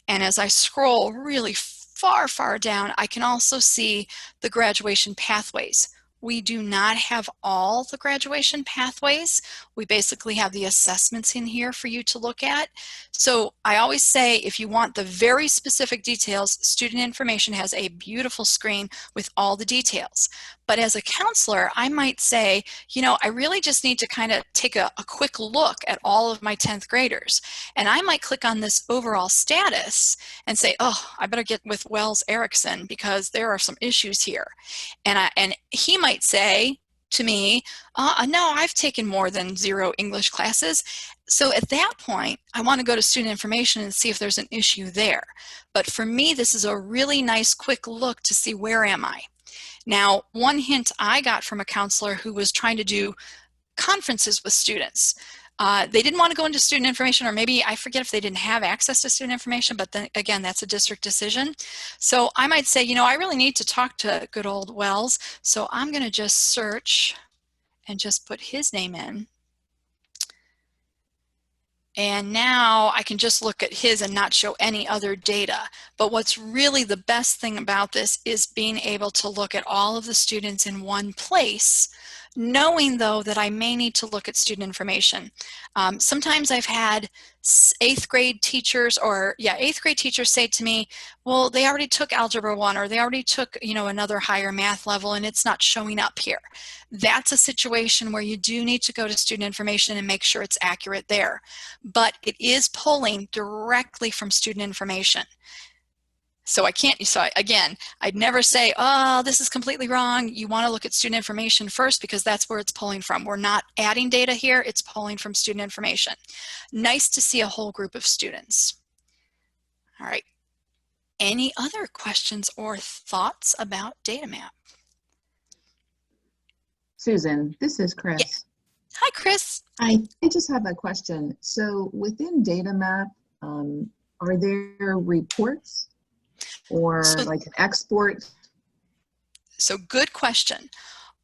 And as I scroll really far, far down, I can also see the graduation pathways. We do not have all the graduation pathways. We basically have the assessments in here for you to look at. So I always say, if you want the very specific details, student information has a beautiful screen with all the details. But as a counselor, I might say, I really just need to kind of take a quick look at all of my 10th graders. And I might click on this overall status and say, oh, I better get with Wells Erickson because there are some issues here. And he might say to me, no, I've taken more than 0 English classes. So at that point, I want to go to student information and see if there's an issue there. But for me, this is a really nice quick look to see, where am I? Now, one hint I got from a counselor who was trying to do conferences with students. They didn't want to go into student information, or maybe I forget if they didn't have access to student information, but then again, that's a district decision. So I might say, I really need to talk to good old Wells. So I'm going to just search and just put his name in. And now I can just look at his and not show any other data. But what's really the best thing about this is being able to look at all of the students in one place, knowing though that I may need to look at student information. Sometimes I've had 8th grade teachers say to me, well, they already took Algebra 1, or they already took, another higher math level, and it's not showing up here. That's a situation where you do need to go to student information and make sure it's accurate there. But it is pulling directly from student information. So again, I'd never say, oh, this is completely wrong. You want to look at student information first, because that's where it's pulling from. We're not adding data here, it's pulling from student information. Nice to see a whole group of students. All right. Any other questions or thoughts about DataMap? Susan, this is Chris. Yeah. Hi, Chris. I just have a question. So within DataMap, are there reports or like an export? So good question.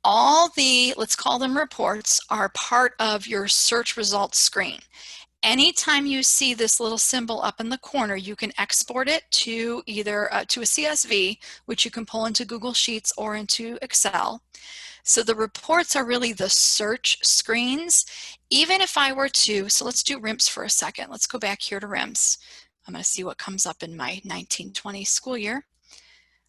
All the, let's call them reports, are part of your search results screen. Anytime you see this little symbol up in the corner, you can export it to either to a CSV, which you can pull into Google Sheets or into Excel. So the reports are really the search screens. Even if I were to, so let's do RIMS for a second. Let's go back here to RIMS. I'm going to see what comes up in my 1920 school year.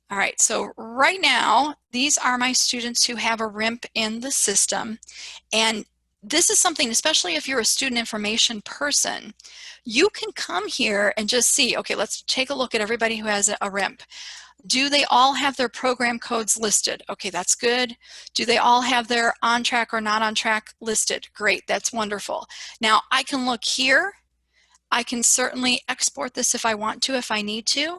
All right, so right now, these are my students who have a RIMP in the system. And this is something, especially if you're a student information person, you can come here and just see, okay, let's take a look at everybody who has a RIMP. Do they all have their program codes listed? Okay, that's good. Do they all have their on track or not on track listed? Great, that's wonderful. Now I can look here. I can certainly export this if I want to, if I need to.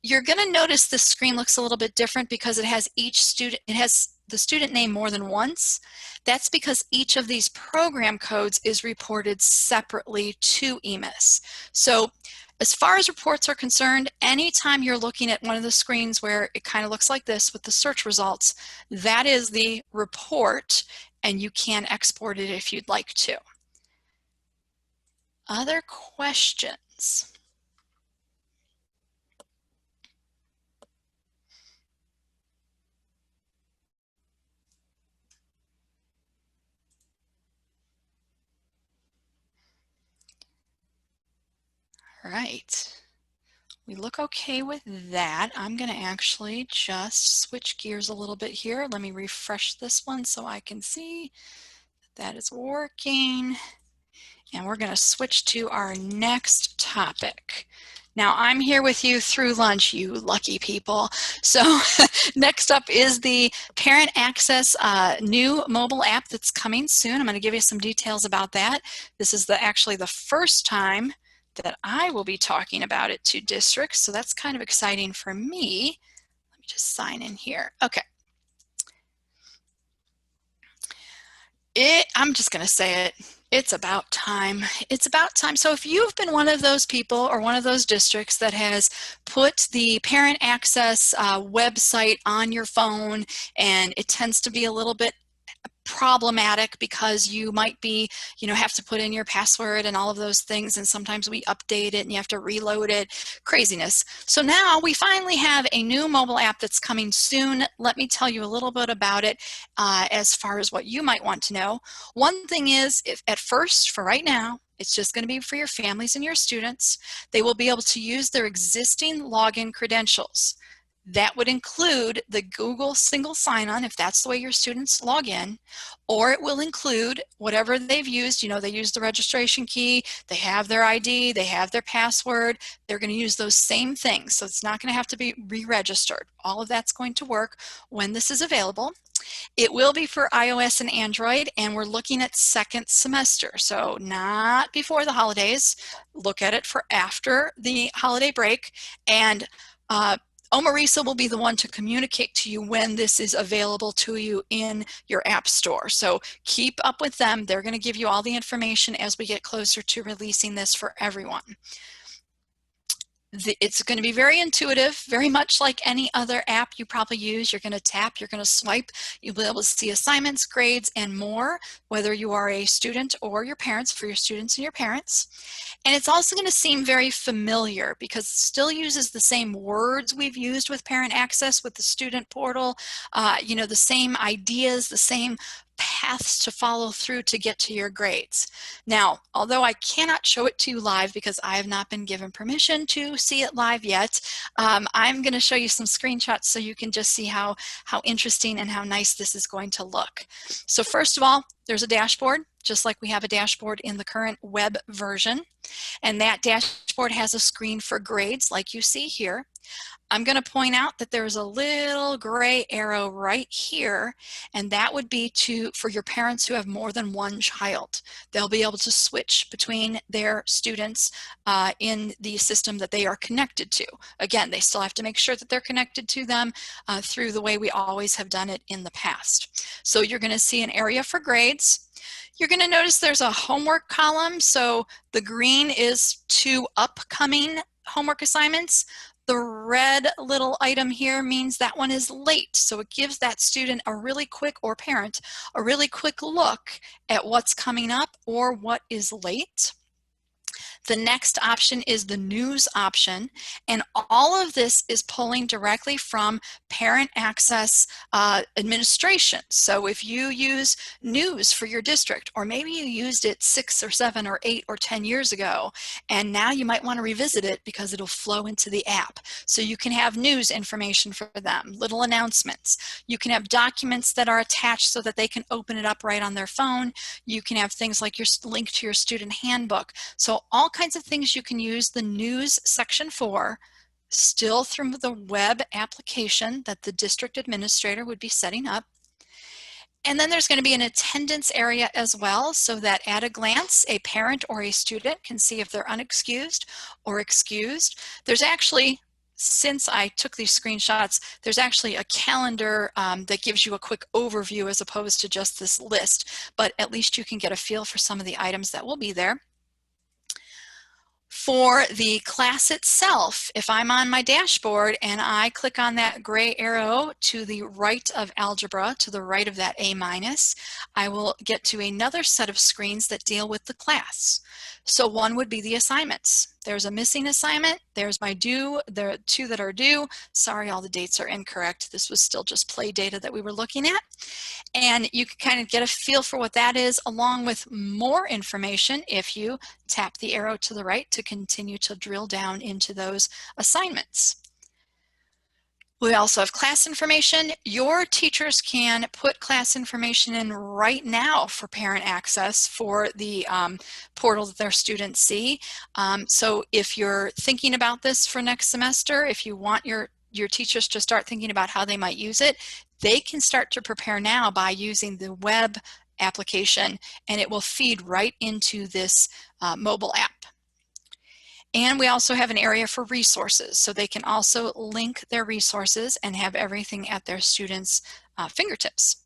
You're going to notice the screen looks a little bit different because it has each student, it has the student name more than once. That's because each of these program codes is reported separately to EMIS. So as far as reports are concerned, anytime you're looking at one of the screens where it kind of looks like this with the search results, that is the report, and you can export it if you'd like to. Other questions? All right. We look okay with that. I'm going to actually just switch gears a little bit here. Let me refresh this one so I can see that is working. And we're going to switch to our next topic. Now, I'm here with you through lunch, you lucky people. So next up is the Parent Access new mobile app that's coming soon. I'm going to give you some details about that. This is actually the first time that I will be talking about it to districts, so that's kind of exciting for me. Let me just sign in here. Okay. I'm just going to say it. It's about time. It's about time. So if you've been one of those people or one of those districts that has put the Parent Access website on your phone, and it tends to be a little bit problematic because you might be, have to put in your password and all of those things, and sometimes we update it and you have to reload it, craziness. So now we finally have a new mobile app that's coming soon. Let me tell you a little bit about it as far as what you might want to know. One thing is, if at first, for right now, it's just going to be for your families and your students. They will be able to use their existing login credentials. That would include the Google single sign-on if that's the way your students log in, or it will include whatever they've used. They use the registration key, they have their ID, they have their password. They're going to use those same things, so it's not going to have to be re-registered. All of that's going to work when this is available. It will be for iOS and Android, and we're looking at second semester, so not before the holidays. Look at it for after the holiday break, and OME-RESA will be the one to communicate to you when this is available to you in your app store. So keep up with them. They're going to give you all the information as we get closer to releasing this for everyone. It's going to be very intuitive, very much like any other app you probably use. You're going to tap, you're going to swipe, you'll be able to see assignments, grades, and more, whether you are a student or your parents, for your students and your parents. And it's also going to seem very familiar because it still uses the same words we've used with Parent Access, with the student portal, the same ideas, the same paths to follow through to get to your grades. Now, although I cannot show it to you live because I have not been given permission to see it live yet, I'm going to show you some screenshots so you can just see how interesting and how nice this is going to look. So first of all, there's a dashboard, just like we have a dashboard in the current web version. And that dashboard has a screen for grades like you see here. I'm going to point out that there's a little gray arrow right here, and that would be for your parents who have more than one child. They'll be able to switch between their students in the system that they are connected to. Again, they still have to make sure that they're connected to them through the way we always have done it in the past. So you're going to see an area for grades. You're going to notice there's a homework column. So the green is 2 upcoming homework assignments. The red little item here means that one is late. So it gives that student a really quick, or parent, a really quick look at what's coming up or what is late. The next option is the news option, and all of this is pulling directly from Parent Access administration. So if you use news for your district, or maybe you used it 6 or 7 or 8 or 10 years ago, and now you might want to revisit it because it'll flow into the app. So you can have news information for them, little announcements. You can have documents that are attached so that they can open it up right on their phone. You can have things like your link to your student handbook. So all kinds of things you can use the news section for, still through the web application that the district administrator would be setting up. And then there's going to be an attendance area as well, so that at a glance, a parent or a student can see if they're unexcused or excused. There's actually, since I took these screenshots, there's actually a calendar that gives you a quick overview as opposed to just this list, but at least you can get a feel for some of the items that will be there. For the class itself, if I'm on my dashboard and I click on that gray arrow to the right of algebra, to the right of that A-, I will get to another set of screens that deal with the class. So one would be the assignments. There's a missing assignment, there's my due, there are 2 that are due. Sorry, all the dates are incorrect. This was still just play data that we were looking at. And you can kind of get a feel for what that is, along with more information if you tap the arrow to the right to continue to drill down into those assignments. We also have class information. Your teachers can put class information in right now for parent access for the portal that their students see. So if you're thinking about this for next semester, if you want your teachers to start thinking about how they might use it, they can start to prepare now by using the web application, and it will feed right into this mobile app. And we also have an area for resources, so they can also link their resources and have everything at their students' fingertips.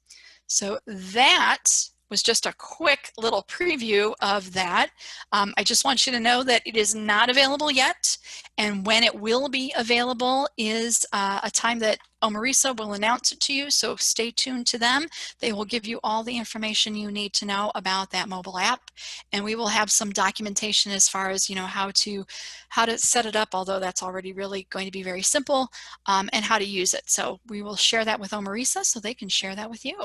So that was just a quick little preview of that. I just want you to know that it is not available yet, and when it will be available is a time that OME-RESA will announce it to you, so stay tuned to them. They will give you all the information you need to know about that mobile app, and we will have some documentation as far as, you know, how to set it up, although that's already really going to be very simple, and how to use it. So we will share that with OME-RESA so they can share that with you.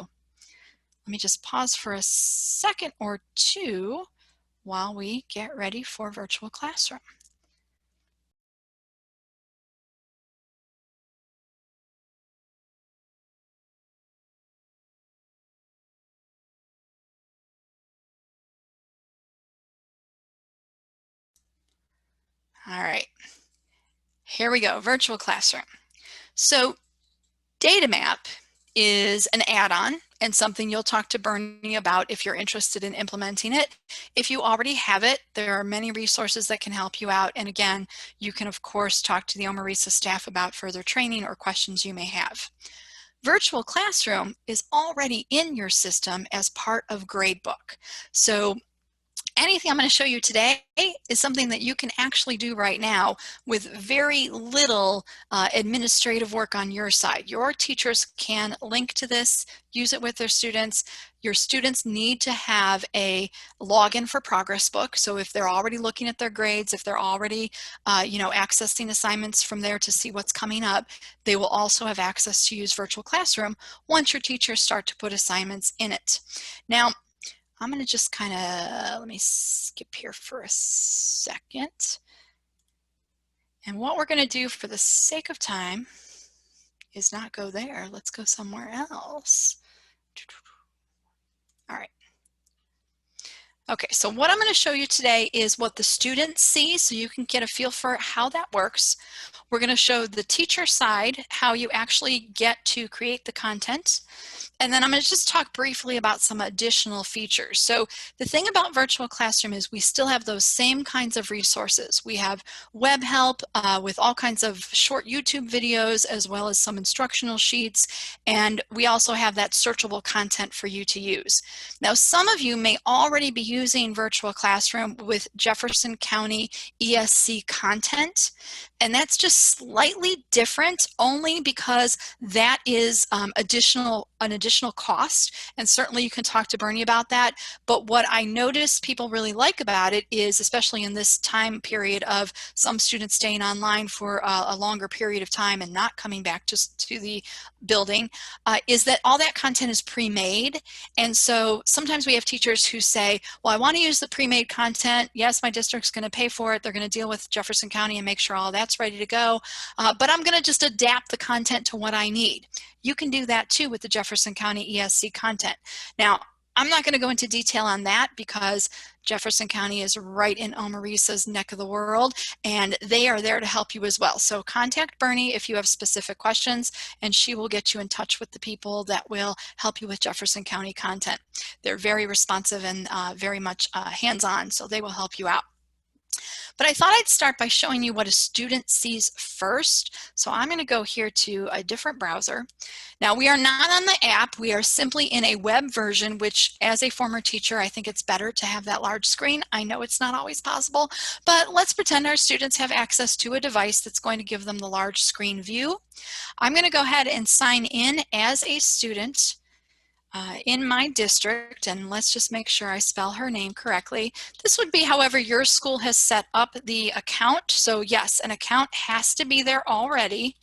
Let me just pause for a second or two while we get ready for virtual classroom. All right, here we go, virtual classroom. So DataMap is an add-on and something you'll talk to Bernie about if you're interested in implementing it. If you already have it, there are many resources that can help you out. And again, you can of course talk to the OME-RESA staff about further training or questions you may have. Virtual Classroom is already in your system as part of Gradebook. So anything I'm going to show you today is something that you can actually do right now with very little administrative work on your side. Your teachers can link to this, use it with their students. Your students need to have a login for Progress Book. So if they're already looking at their grades, if they're already accessing assignments from there to see what's coming up, they will also have access to use Virtual Classroom once your teachers start to put assignments in it. Now, I'm going to just kind of, let me skip here for a second. And what we're going to do for the sake of time is not go there. Let's go somewhere else. All right. Okay, so what I'm going to show you today is what the students see so you can get a feel for how that works. We're going to show the teacher side, how you actually get to create the content. And then I'm going to just talk briefly about some additional features. So the thing about Virtual Classroom is we still have those same kinds of resources. We have web help with all kinds of short YouTube videos, as well as some instructional sheets. And we also have that searchable content for you to use. Now, some of you may already be using Virtual Classroom with Jefferson County ESC content. And that's just slightly different only because that is an additional cost, and certainly you can talk to Bernie about that. But what I noticed people really like about it is, especially in this time period of some students staying online for a longer period of time and not coming back to the building, is that all that content is pre-made. And so sometimes we have teachers who say, well, I want to use the pre-made content. Yes, my district's going to pay for it. They're going to deal with Jefferson County and make sure all that's ready to go. But I'm going to just adapt the content to what I need. You can do that too with the Jefferson County ESC content. Now, I'm not going to go into detail on that because Jefferson County is right in OME-RESA's neck of the world, and they are there to help you as well. So contact Bernie if you have specific questions, and she will get you in touch with the people that will help you with Jefferson County content. They're very responsive and very much hands-on, so they will help you out. But I thought I'd start by showing you what a student sees first. So I'm going to go here to a different browser. Now, we are not on the app. We are simply in a web version, which as a former teacher, I think it's better to have that large screen. I know it's not always possible, but let's pretend our students have access to a device that's going to give them the large screen view. I'm going to go ahead and sign in as a student in my district, and let's just make sure I spell her name correctly. This would be however your school has set up the account. So yes, an account has to be there already.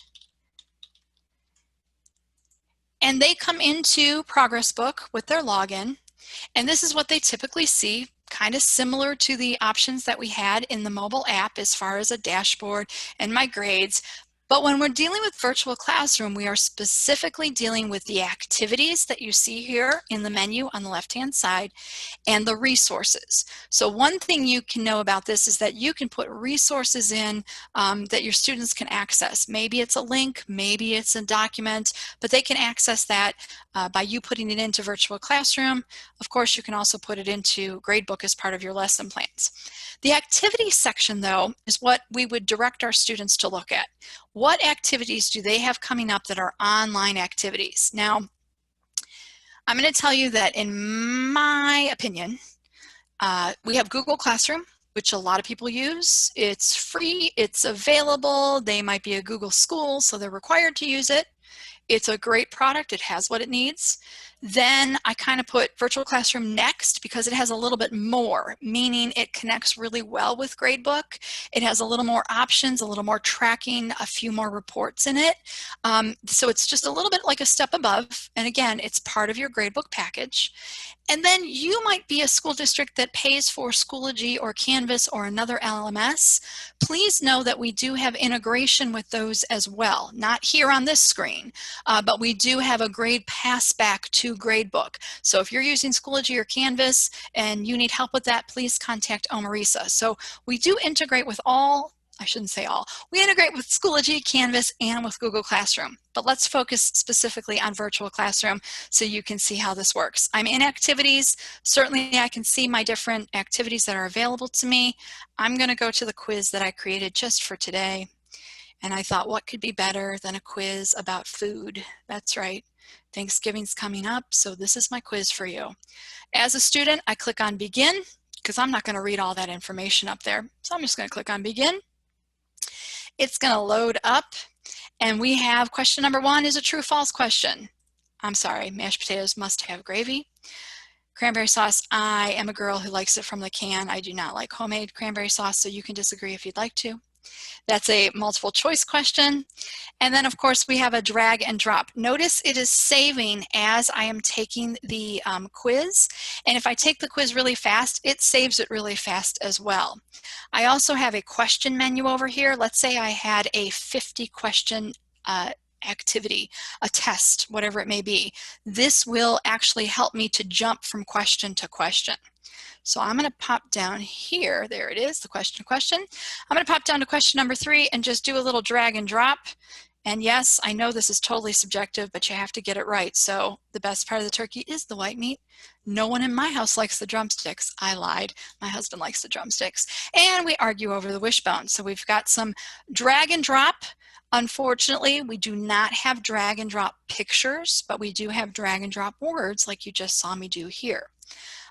And they come into Progress Book with their login. And this is what they typically see, kind of similar to the options that we had in the mobile app as far as a dashboard and my grades. But when we're dealing with virtual classroom, we are specifically dealing with the activities that you see here in the menu on the left-hand side and the resources. So one thing you can know about this is that you can put resources in that your students can access. Maybe it's a link, maybe it's a document, but they can access that by you putting it into virtual classroom. Of course, you can also put it into Gradebook as part of your lesson plans. The activities section, though, is what we would direct our students to look at. What activities do they have coming up that are online activities? Now, I'm going to tell you that in my opinion, we have Google Classroom, which a lot of people use. It's free, it's available. They might be a Google school, so they're required to use it. It's a great product, it has what it needs. Then I kind of put Virtual Classroom next because it has a little bit more, meaning it connects really well with Gradebook. It has a little more options, a little more tracking, a few more reports in it. So it's just a little bit like a step above. And again, it's part of your Gradebook package. And then you might be a school district that pays for Schoology or Canvas or another LMS. Please know that we do have integration with those as well. Not here on this screen, but we do have a grade pass back to Gradebook. So if you're using Schoology or Canvas and you need help with that, please contact OME-RESA. So we do integrate with all, I shouldn't say all, we integrate with Schoology, Canvas, and with Google Classroom. But let's focus specifically on Virtual Classroom so you can see how this works. I'm in activities. Certainly I can see my different activities that are available to me. I'm going to go to the quiz that I created just for today. And I thought, what could be better than a quiz about food? That's right. Thanksgiving's coming up, so this is my quiz for you. As a student, I click on Begin because I'm not going to read all that information up there. So I'm just going to click on Begin. It's going to load up, and we have question number 1 is a true-false question. I'm sorry, mashed potatoes must have gravy. Cranberry sauce, I am a girl who likes it from the can. I do not like homemade cranberry sauce, so you can disagree if you'd like to. That's a multiple choice question. And then of course we have a drag and drop. Notice it is saving as I am taking the quiz. And if I take the quiz really fast, it saves it really fast as well. I also have a question menu over here. Let's say I had a 50 question activity, a test, whatever it may be. This will actually help me to jump from question to question. So I'm going to pop down here. There it is, the question. I'm going to pop down to question number 3 and just do a little drag and drop. And yes, I know this is totally subjective, but you have to get it right. So the best part of the turkey is the white meat. No one in my house likes the drumsticks. I lied. My husband likes the drumsticks. And we argue over the wishbone. So we've got some drag and drop. Unfortunately, we do not have drag and drop pictures, but we do have drag and drop words like you just saw me do here.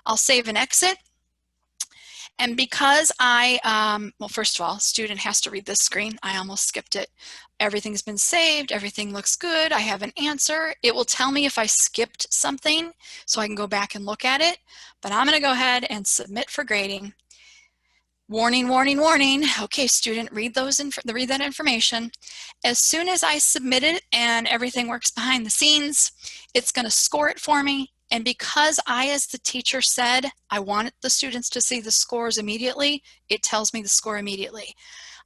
I'll save and exit. And because well, first of all, student has to read this screen. I almost skipped it. Everything's been saved. Everything looks good. I have an answer. It will tell me if I skipped something so I can go back and look at it. But I'm going to go ahead and submit for grading. Warning, warning, warning. Okay, student, read that information. As soon as I submit it and everything works behind the scenes, it's going to score it for me. And because I, as the teacher, said I wanted the students to see the scores immediately, it tells me the score immediately.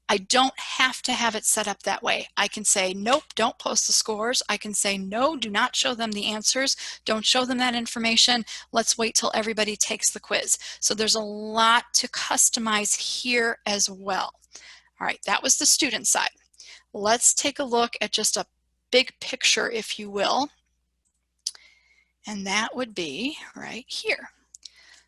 I don't have to have it set up that way. I can say, nope, don't post the scores. I can say, no, do not show them the answers. Don't show them that information. Let's wait till everybody takes the quiz. So there's a lot to customize here as well. All right, that was the student side. Let's take a look at just a big picture, if you will. And that would be right here.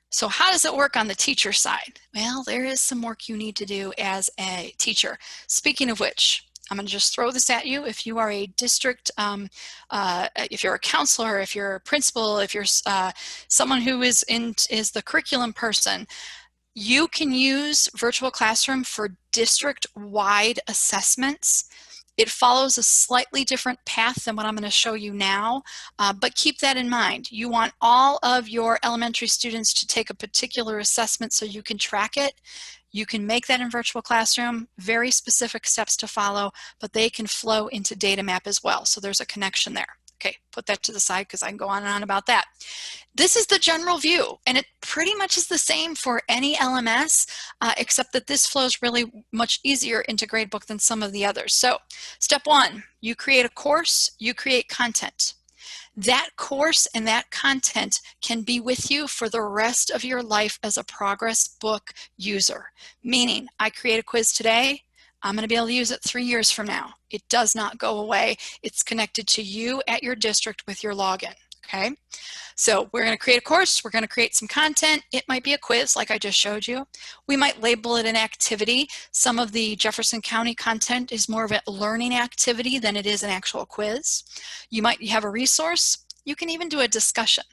So how does it work on the teacher side? Well, there is some work you need to do as a teacher. Speaking of which, I'm going to just throw this at you. If you are a district, if you're a counselor, if you're a principal, if you're someone who is the curriculum person, you can use Virtual Classroom for district-wide assessments. It follows a slightly different path than what I'm going to show you now, but keep that in mind. You want all of your elementary students to take a particular assessment so you can track it. You can make that in Virtual Classroom, very specific steps to follow, but they can flow into DataMap as well, so there's a connection there. Okay, put that to the side because I can go on and on about that. This is the general view, and it pretty much is the same for any LMS, except that this flows really much easier into Gradebook than some of the others. So step one, you create a course, you create content. That course and that content can be with you for the rest of your life as a progress book user. Meaning, I create a quiz today, I'm going to be able to use it 3 years from now. It does not go away. It's connected to you at your district with your login, okay? So we're going to create a course, we're going to create some content. It might be a quiz like I just showed you. We might label it an activity. Some of the Jefferson County content is more of a learning activity than it is an actual quiz. You might have a resource. You can even do a discussion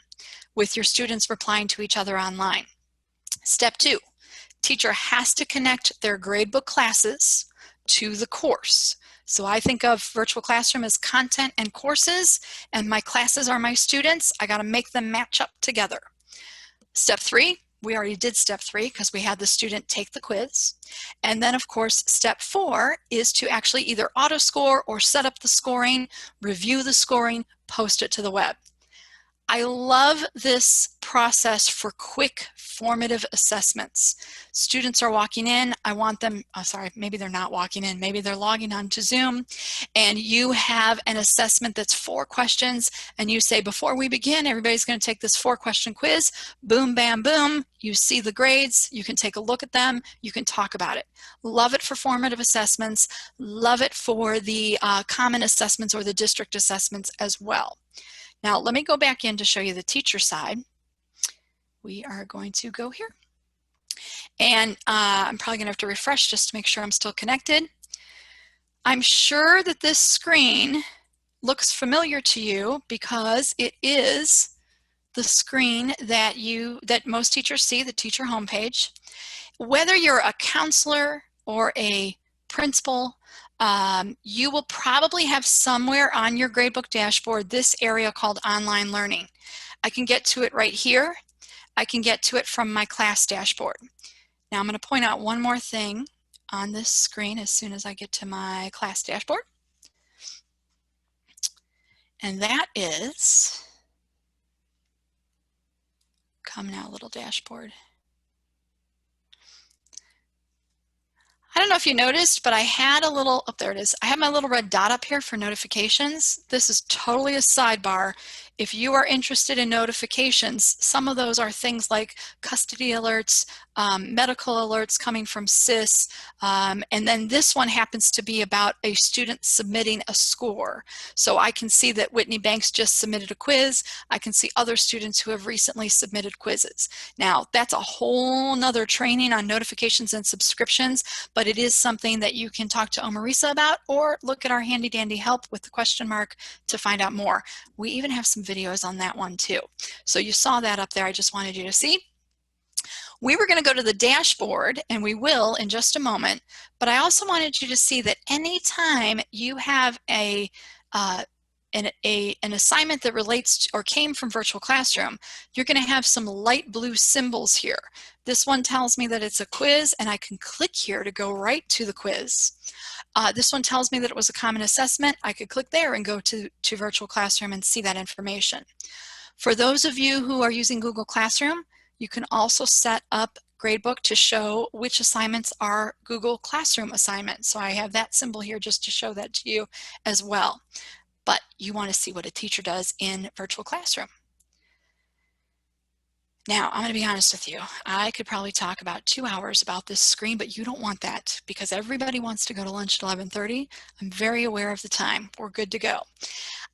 with your students replying to each other online. Step two, teacher has to connect their gradebook classes to the course. So I think of virtual classroom as content and courses, and my classes are my students. I got to make them match up together. Step three, we already did step three because we had the student take the quiz. And then of course, step four is to actually either auto score or set up the scoring, review the scoring, post it to the web. I love this process for quick formative assessments. Students are walking in, I want them, oh sorry, maybe they're not walking in, maybe they're logging on to Zoom, and you have an assessment that's 4 questions, and you say, before we begin, everybody's going to take this 4-question quiz, boom, bam, boom, you see the grades, you can take a look at them, you can talk about it. Love it for formative assessments, love it for the common assessments or the district assessments as well. Now, let me go back in to show you the teacher side. We are going to go here. And I'm probably going to have to refresh just to make sure I'm still connected. I'm sure that this screen looks familiar to you because it is the screen that most teachers see, the teacher homepage. Whether you're a counselor or a principal, you will probably have somewhere on your gradebook dashboard this area called online learning. I can get to it right here. I can get to it from my class dashboard. Now I'm going to point out one more thing on this screen as soon as I get to my class dashboard. And that is, come now, little dashboard. I don't know if you noticed, but I had a little, oh, there it is. I have my little red dot up here for notifications. This is totally a sidebar. If you are interested in notifications, some of those are things like custody alerts, medical alerts coming from SIS, and then this one happens to be about a student submitting a score. So I can see that Whitney Banks just submitted a quiz. I can see other students who have recently submitted quizzes. Now, that's a whole nother training on notifications and subscriptions, but it is something that you can talk to OME-RESA about or look at our handy dandy help with the question mark to find out more. We even have some videos on that one too. So you saw that up there. I just wanted you to see. We were going to go to the dashboard, and we will in just a moment, but I also wanted you to see that anytime you have an assignment that relates to, or came from virtual classroom, you're going to have some light blue symbols here. This one tells me that it's a quiz, and I can click here to go right to the quiz. This one tells me that it was a common assessment. I could click there and go to virtual classroom and see that information. For those of you who are using Google Classroom, you can also set up Gradebook to show which assignments are Google Classroom assignments. So I have that symbol here just to show that to you as well. But you want to see what a teacher does in virtual classroom. Now, I'm going to be honest with you. I could probably talk about 2 hours about this screen, but you don't want that because everybody wants to go to lunch at 11:30. I'm very aware of the time. We're good to go.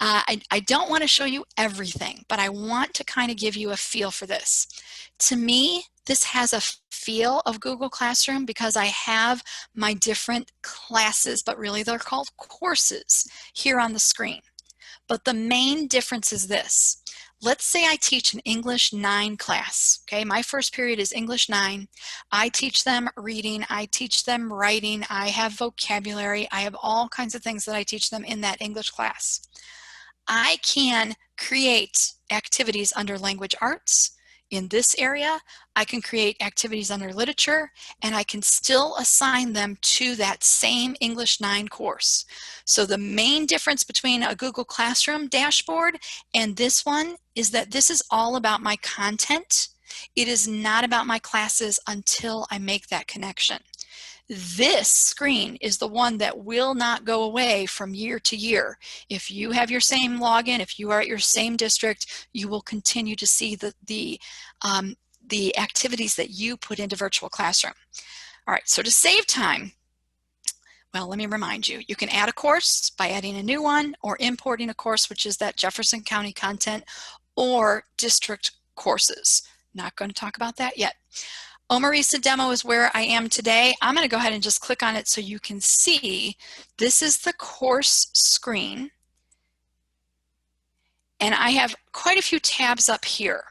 I don't want to show you everything, but I want to kind of give you a feel for this. To me, this has a feel of Google Classroom because I have my different classes, but really they're called courses here on the screen. But the main difference is this. Let's say I teach an English 9 class, okay? My first period is English 9. I teach them reading, I teach them writing, I have vocabulary, I have all kinds of things that I teach them in that English class. I can create activities under language arts, in this area, I can create activities under literature, and I can still assign them to that same English 9 course. So the main difference between a Google Classroom dashboard and this one is that this is all about my content. It is not about my classes until I make that connection. This screen is the one that will not go away from year to year. If you have your same login, if you are at your same district, you will continue to see the activities that you put into virtual classroom. All right, so to save time, well, let me remind you, you can add a course by adding a new one or importing a course, which is that Jefferson County content or district courses. Not going to talk about that yet. OME-RESA demo is where I am today. I'm going to go ahead and just click on it so you can see this is the course screen. And I have quite a few tabs up here.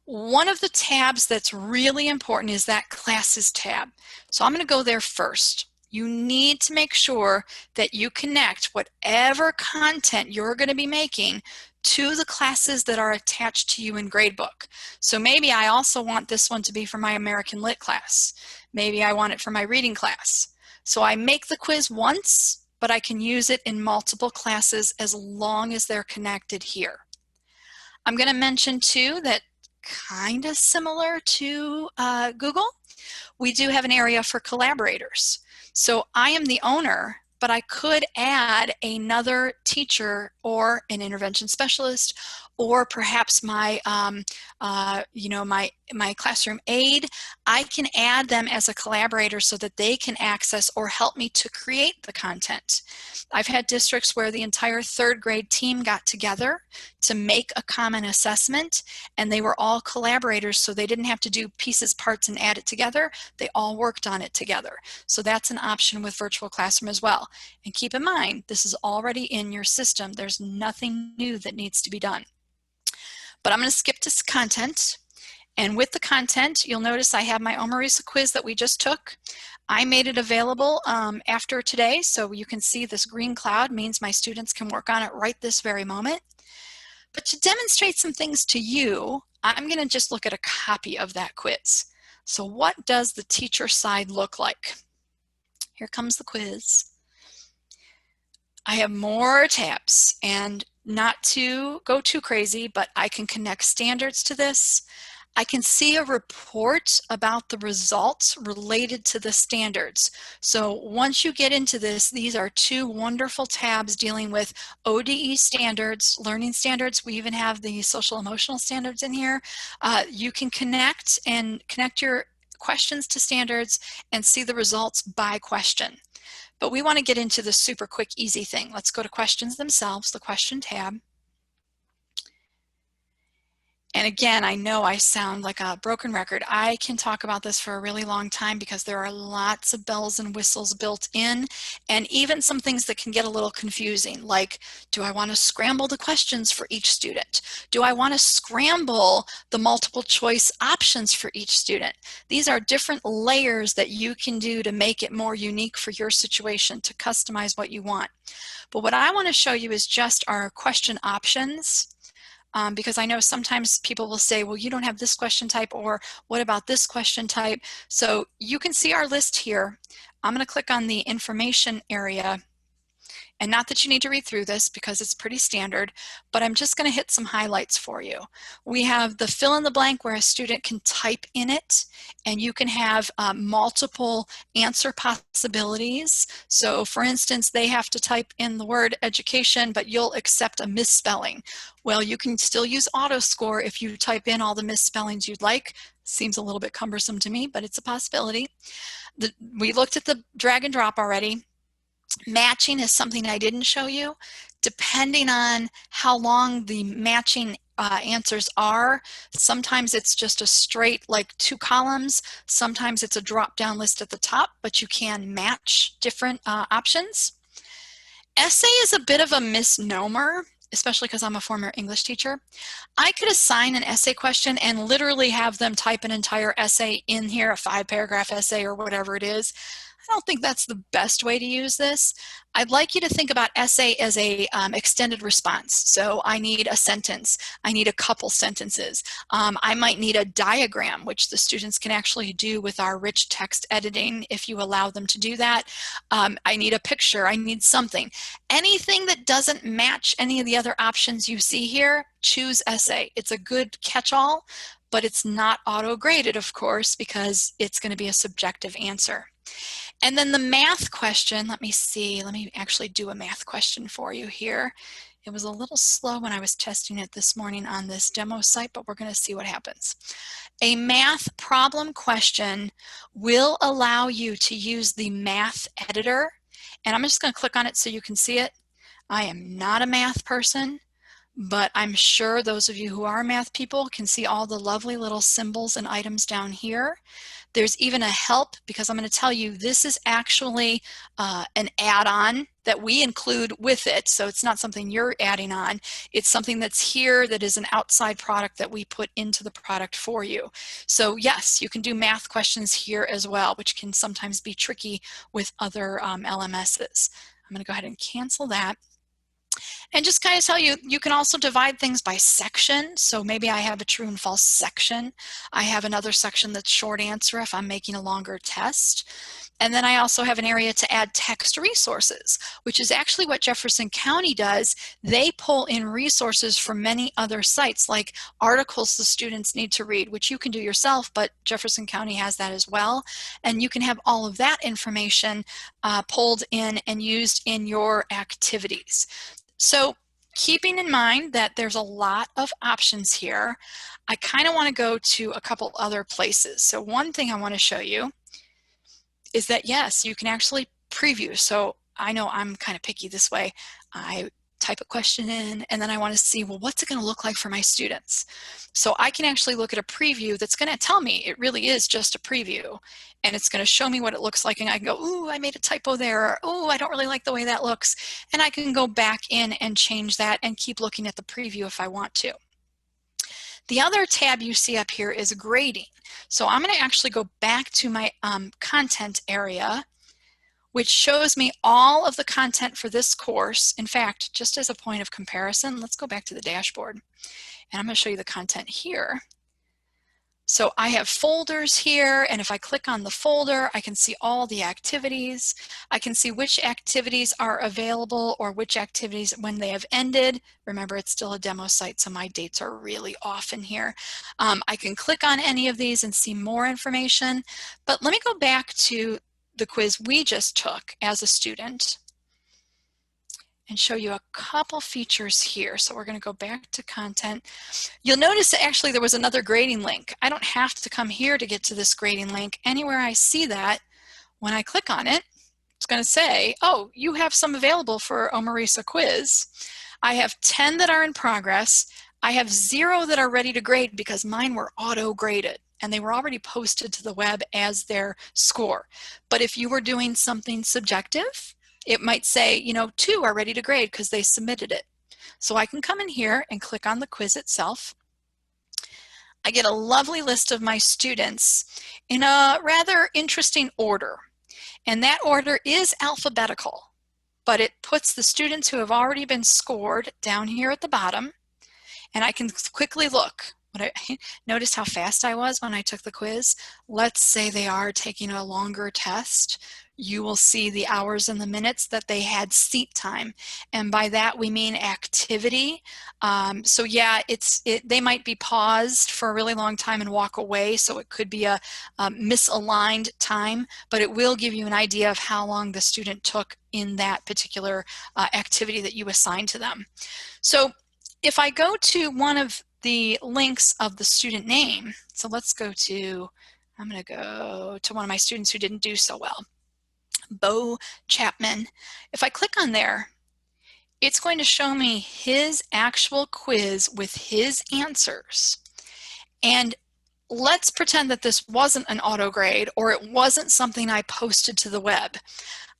One of the tabs that's really important is that Classes tab. So I'm going to go there first. You need to make sure that you connect whatever content you're going to be making to the classes that are attached to you in Gradebook. So maybe I also want this one to be for my American Lit class. Maybe I want it for my reading class. So I make the quiz once, but I can use it in multiple classes as long as they're connected here. I'm going to mention too that kind of similar to Google, we do have an area for collaborators. So I am the owner, but I could add another teacher or an intervention specialist, or perhaps my, my classroom aide. I can add them as a collaborator so that they can access or help me to create the content. I've had districts where the entire 3rd grade team got together to make a common assessment, and they were all collaborators, so they didn't have to do pieces, parts, and add it together. They all worked on it together. So that's an option with Virtual Classroom as well. And keep in mind, this is already in your system. There's nothing new that needs to be done. But I'm going to skip to content. And with the content, you'll notice I have my OME-RESA quiz that we just took. I made it available after today, so you can see this green cloud means my students can work on it right this very moment. But to demonstrate some things to you, I'm going to just look at a copy of that quiz. So what does the teacher side look like? Here comes the quiz. I have more tabs, and not to go too crazy, but I can connect standards to this. I can see a report about the results related to the standards. So once you get into this, these are 2 wonderful tabs dealing with ODE standards, learning standards. We even have the social emotional standards in here. You can connect your questions to standards and see the results by question. But we want to get into the super quick, easy thing. Let's go to questions themselves, the question tab. And again, I know I sound like a broken record. I can talk about this for a really long time because there are lots of bells and whistles built in, and even some things that can get a little confusing, like, do I want to scramble the questions for each student? Do I want to scramble the multiple choice options for each student? These are different layers that you can do to make it more unique for your situation, to customize what you want. But what I want to show you is just our question options. Because I know sometimes people will say, well, you don't have this question type, or what about this question type? So you can see our list here. I'm going to click on the information area. And not that you need to read through this because it's pretty standard, but I'm just going to hit some highlights for you. We have the fill in the blank where a student can type in it, and you can have multiple answer possibilities. So for instance, they have to type in the word education, but you'll accept a misspelling. Well, you can still use auto score if you type in all the misspellings you'd like. Seems a little bit cumbersome to me, but it's a possibility. We looked at the drag and drop already. Matching is something I didn't show you. Depending on how long the matching answers are, sometimes it's just a straight, like 2 columns. Sometimes it's a drop-down list at the top, but you can match different options. Essay is a bit of a misnomer, especially because I'm a former English teacher. I could assign an essay question and literally have them type an entire essay in here, a 5-paragraph essay or whatever it is. don't think that's the best way to use this. I'd like you to think about essay as a extended response. So I need a sentence. I need a couple sentences. I might need a diagram, which the students can actually do with our rich text editing if you allow them to do that. I need a picture. I need something. Anything that doesn't match any of the other options you see here, choose essay. It's a good catch-all, but it's not auto-graded, of course, because it's going to be a subjective answer. And then the math question, let me see, let me actually do a math question for you here. It was a little slow when I was testing it this morning on this demo site, but we're going to see what happens. A math problem question will allow you to use the math editor, and I'm just going to click on it so you can see it. I am not a math person, but I'm sure those of you who are math people can see all the lovely little symbols and items down here. There's even a help, because I'm going to tell you this is actually an add-on that we include with it. So it's not something you're adding on. It's something that's here that is an outside product that we put into the product for you. So yes, you can do math questions here as well, which can sometimes be tricky with other LMSs. I'm going to go ahead and cancel that. And just kind of tell you, you can also divide things by section. So maybe I have a true and false section. I have another section that's short answer if I'm making a longer test. And then I also have an area to add text resources, which is actually what Jefferson County does. They pull in resources from many other sites, like articles the students need to read, which you can do yourself, but Jefferson County has that as well. And you can have all of that information pulled in and used in your activities. So keeping in mind that there's a lot of options here, I kind of want to go to a couple other places. So one thing I want to show you is that, yes, you can actually preview. So I know I'm kind of picky this way. I type a question in, and then I want to see, well, what's it going to look like for my students? So I can actually look at a preview that's going to tell me it really is just a preview, and it's going to show me what it looks like, and I can go, ooh, I made a typo there, or ooh, I don't really like the way that looks, and I can go back in and change that and keep looking at the preview if I want to. The other tab you see up here is grading. So I'm going to actually go back to my content area, which shows me all of the content for this course. In fact, just as a point of comparison, let's go back to the dashboard, and I'm going to show you the content here. So I have folders here, and if I click on the folder, I can see all the activities. I can see which activities are available or which activities when they have ended. Remember, it's still a demo site, so my dates are really off in here. I can click on any of these and see more information, but let me go back to the quiz we just took as a student and show you a couple features here. So we're going to go back to content. You'll notice that actually there was another grading link. I don't have to come here to get to this grading link. Anywhere I see that, when I click on it, it's going to say, oh, you have some available for OME-RESA quiz. I have 10 that are in progress. I have 0 that are ready to grade because mine were auto-graded, and they were already posted to the web as their score. But if you were doing something subjective, it might say, you know, 2 are ready to grade because they submitted it. So I can come in here and click on the quiz itself. I get a lovely list of my students in a rather interesting order. And that order is alphabetical, but it puts the students who have already been scored down here at the bottom. And I can quickly look. Notice how fast I was when I took the quiz. Let's say they are taking a longer test. You will see the hours and the minutes that they had seat time. And by that we mean activity. So yeah, they might be paused for a really long time and walk away. So it could be a misaligned time, but it will give you an idea of how long the student took in that particular activity that you assigned to them. So if I go to one of the links of the student name, so let's go to, I'm going to go to one of my students who didn't do so well, Bo Chapman. If I click on there, it's going to show me his actual quiz with his answers. And let's pretend that this wasn't an auto grade or it wasn't something I posted to the web.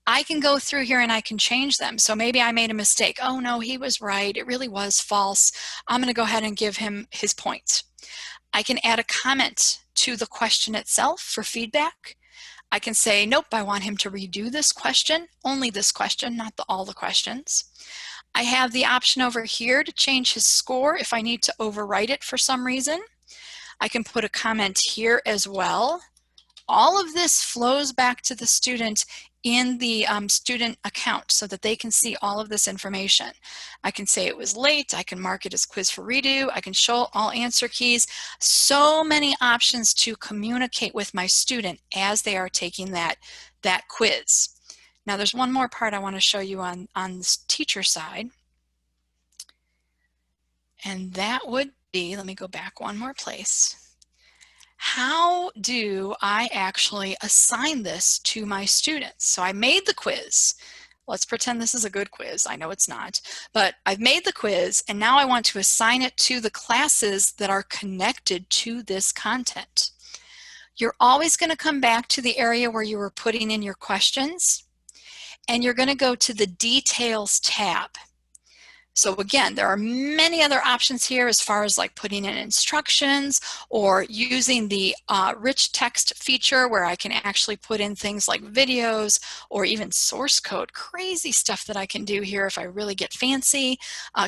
I can go through here and I can change them. So maybe I made a mistake. Oh no, he was right. It really was false. I'm going to go ahead and give him his points. I can add a comment to the question itself for feedback. I can say, nope, I want him to redo this question, only this question, not all the questions. I have the option over here to change his score if I need to overwrite it for some reason. I can put a comment here as well. All of this flows back to the student in the student account so that they can see all of this information. I can say it was late, I can mark it as quiz for redo, I can show all answer keys. So many options to communicate with my student as they are taking that quiz. Now there's one more part I want to show you on the teacher side. And that would be, let me go back one more place. How do I actually assign this to my students? So I made the quiz. Let's pretend this is a good quiz. I know it's not, but I've made the quiz and now I want to assign it to the classes that are connected to this content. You're always going to come back to the area where you were putting in your questions, and you're going to go to the Details tab. So again, there are many other options here as far as like putting in instructions or using the rich text feature where I can actually put in things like videos or even source code. Crazy stuff that I can do here if I really get fancy.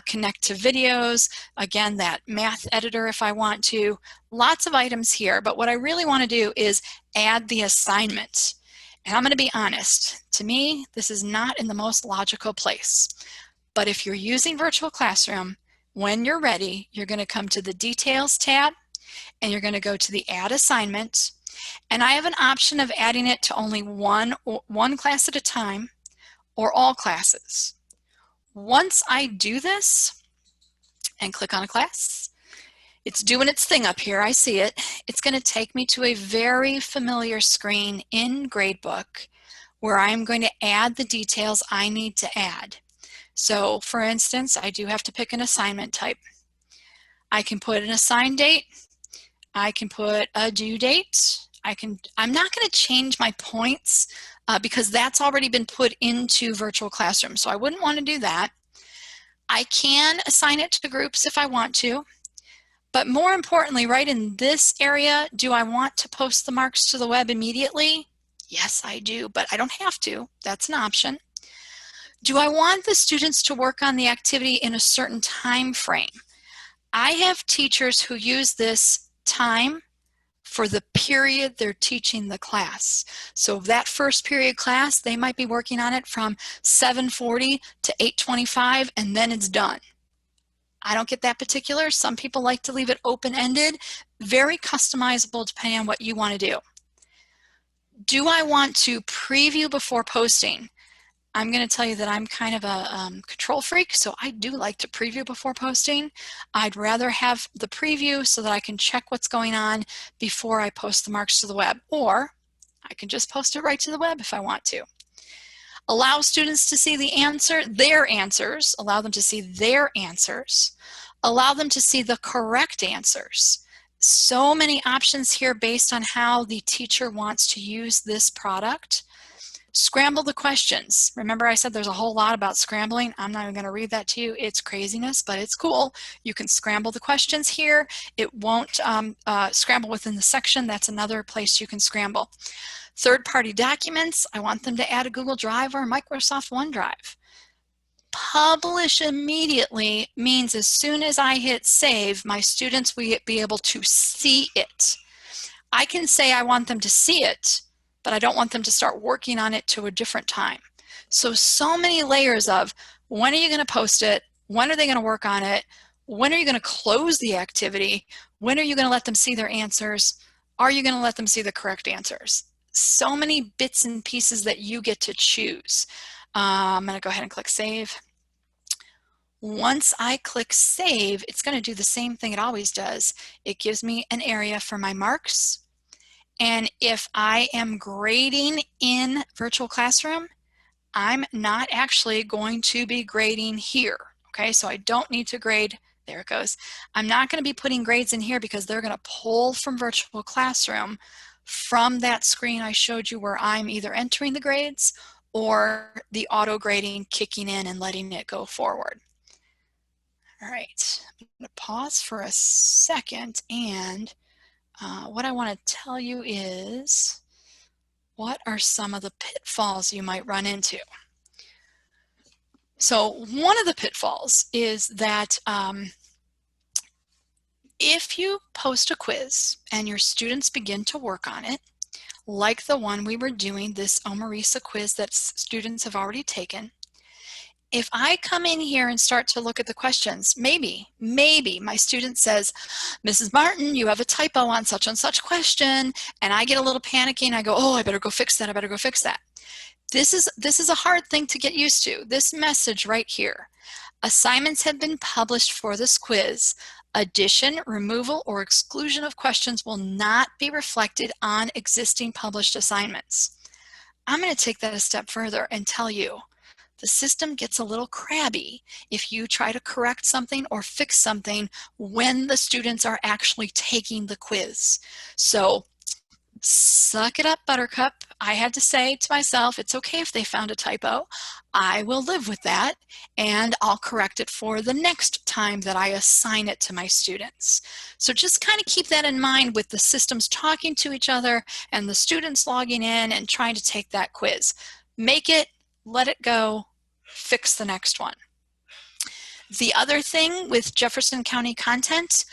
Connect to videos. Again, that math editor if I want to. Lots of items here, but what I really want to do is add the assignment. And I'm going to be honest, to me, this is not in the most logical place. But if you're using Virtual Classroom, when you're ready, you're going to come to the Details tab and you're going to go to the Add Assignment. And I have an option of adding it to only one class at a time or all classes. Once I do this and click on a class, it's doing its thing up here. I see it. It's going to take me to a very familiar screen in Gradebook where I'm going to add the details I need to add. So for instance, I do have to pick an assignment type. I can put an assigned date. I can put a due date. I'm not going to change my points because that's already been put into Virtual Classroom. So I wouldn't want to do that. I can assign it to groups if I want to. But more importantly, right in this area, do I want to post the marks to the web immediately? Yes, I do, but I don't have to. That's an option. Do I want the students to work on the activity in a certain time frame? I have teachers who use this time for the period they're teaching the class. So that first period class, they might be working on it from 7:40 to 8:25 and then it's done. I don't get that particular. Some people like to leave it open-ended, very customizable depending on what you want to do. Do I want to preview before posting? I'm going to tell you that I'm kind of a control freak, so I do like to preview before posting. I'd rather have the preview so that I can check what's going on before I post the marks to the web, or I can just post it right to the web if I want to. Allow students to see their answers, allow them to see their answers, allow them to see the correct answers. So many options here based on how the teacher wants to use this product. Scramble the questions. Remember I said there's a whole lot about scrambling. I'm not even going to read that to you. It's craziness, but it's cool. You can scramble the questions here. It won't scramble within the section. That's another place you can scramble. Third-party documents. I want them to add a Google Drive or a Microsoft OneDrive. Publish immediately means as soon as I hit save, my students will be able to see it. I can say I want them to see it, but I don't want them to start working on it to a different time. So many layers of when are you going to post it? When are they going to work on it? When are you going to close the activity? When are you going to let them see their answers? Are you going to let them see the correct answers? So many bits and pieces that you get to choose. I'm going to go ahead and click save. Once I click save, it's going to do the same thing it always does. It gives me an area for my marks. And if I am grading in Virtual Classroom, I'm not actually going to be grading here. Okay, so I don't need to grade. There it goes. I'm not going to be putting grades in here because they're going to pull from Virtual Classroom from that screen I showed you where I'm either entering the grades or the auto grading kicking in and letting it go forward. All right, I'm going to pause for a second, and what I want to tell you is what are some of the pitfalls you might run into? So one of the pitfalls is that if you post a quiz and your students begin to work on it, like the one we were doing, this OME-RESA quiz that students have already taken, if I come in here and start to look at the questions, maybe my student says, Mrs. Martin, you have a typo on such and such question, and I get a little panicky and I go, oh, I better go fix that, I better go fix that. This is a hard thing to get used to. This message right here. Assignments have been published for this quiz. Addition, removal, or exclusion of questions will not be reflected on existing published assignments. I'm going to take that a step further and tell you, the system gets a little crabby if you try to correct something or fix something when the students are actually taking the quiz. So suck it up, Buttercup. I had to say to myself, it's okay if they found a typo. I will live with that, and I'll correct it for the next time that I assign it to my students. So just kind of keep that in mind with the systems talking to each other and the students logging in and trying to take that quiz. Make it, let it go, fix the next one. The other thing with Jefferson County content,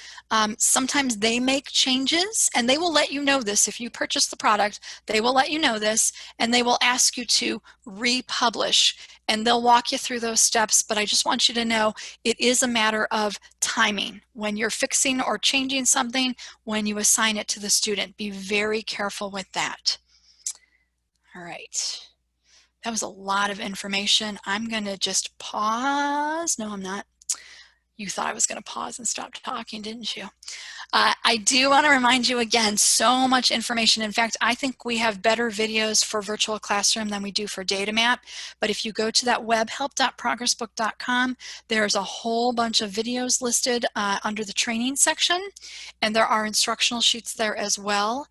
sometimes they make changes, and they will let you know this. If you purchase the product, they will let you know this, and they will ask you to republish, and they'll walk you through those steps. But I just want you to know it is a matter of timing. When you're fixing or changing something, when you assign it to the student, be very careful with that. All right. That was a lot of information. I'm going to just pause. No, I'm not. You thought I was going to pause and stop talking, didn't you? I do want to remind you again, so much information. In fact, I think we have better videos for virtual classroom than we do for DataMap. But if you go to that web, help.progressbook.com, there's a whole bunch of videos listed under the training section, and there are instructional sheets there as well.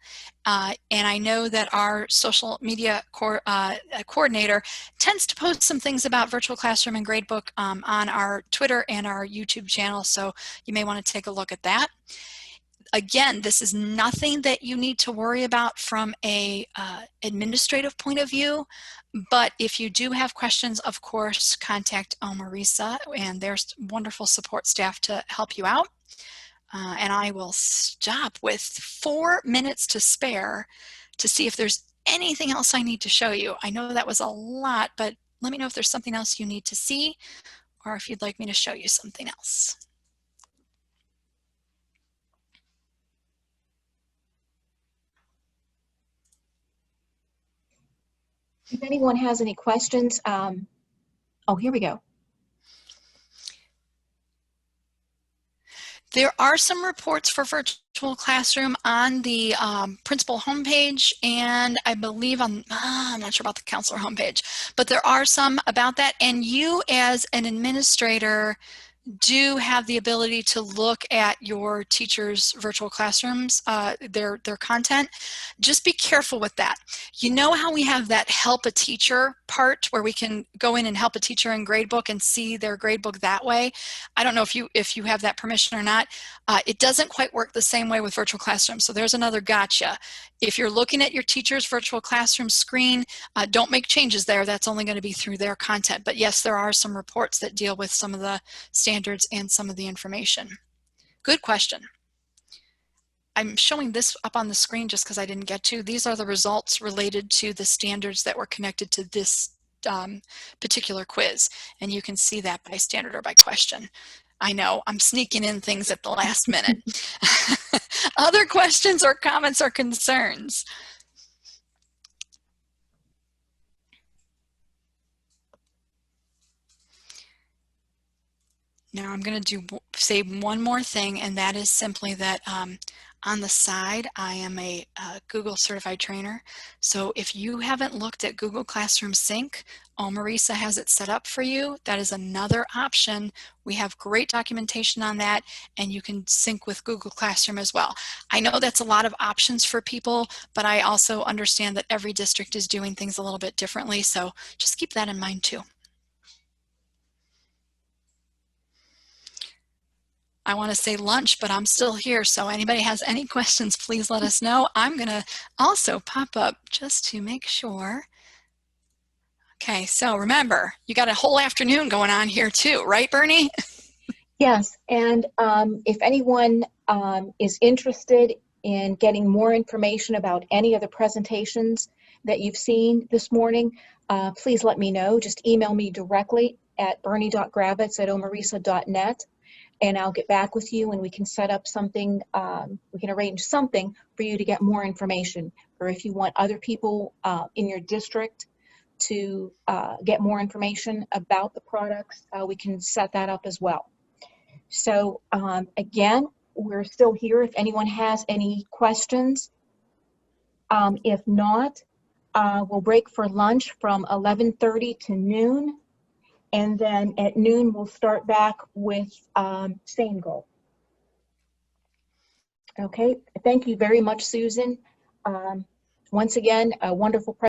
And I know that our social media coordinator tends to post some things about virtual classroom and gradebook on our Twitter and our YouTube channel, so you may want to take a look at that. Again, this is nothing that you need to worry about from a administrative point of view, but if you do have questions, of course, contact OME-RESA, and there's wonderful support staff to help you out. And I will stop with 4 minutes to spare to see if there's anything else I need to show you. I know that was a lot, but let me know if there's something else you need to see, or if you'd like me to show you something else. If anyone has any questions, oh, here we go. There are some reports for virtual classroom on the principal homepage, and I believe on, I'm not sure about the counselor homepage, but there are some about that. And you as an administrator do have the ability to look at your teachers' virtual classrooms, their content. Just be careful with that. You know how we have that help a teacher part where we can go in and help a teacher in gradebook and see their gradebook that way? I don't know if you have that permission or not. It doesn't quite work the same way with virtual classroom. So there's another gotcha. If you're looking at your teacher's virtual classroom screen, don't make changes there. That's only going to be through their content. But yes, there are some reports that deal with some of the standards and some of the information. Good question. I'm showing this up on the screen just because I didn't get to. These are the results related to the standards that were connected to this particular quiz. And you can see that by standard or by question. I know, I'm sneaking in things at the last minute. Other questions or comments or concerns? Now I'm going to say one more thing, and that is simply that on the side, I am a Google certified trainer. So if you haven't looked at Google Classroom Sync, OME-RESA has it set up for you. That is another option. We have great documentation on that, and you can sync with Google Classroom as well. I know that's a lot of options for people, but I also understand that every district is doing things a little bit differently, so just keep that in mind too. I want to say lunch, but I'm still here. So anybody has any questions, please let us know. I'm going to also pop up just to make sure. Okay, so remember, you got a whole afternoon going on here too, right, Bernie? Yes, and if anyone is interested in getting more information about any of the presentations that you've seen this morning, please let me know. Just email me directly at bernie.gravitz@OME-RESA.net, and I'll get back with you and we can set up something, we can arrange something for you to get more information. Or if you want other people in your district to get more information about the products, we can set that up as well. So again, we're still here if anyone has any questions. If not, we'll break for lunch from 11:30 to noon. And then at noon, we'll start back with same goal. Okay, thank you very much, Susan. Once again, a wonderful presentation.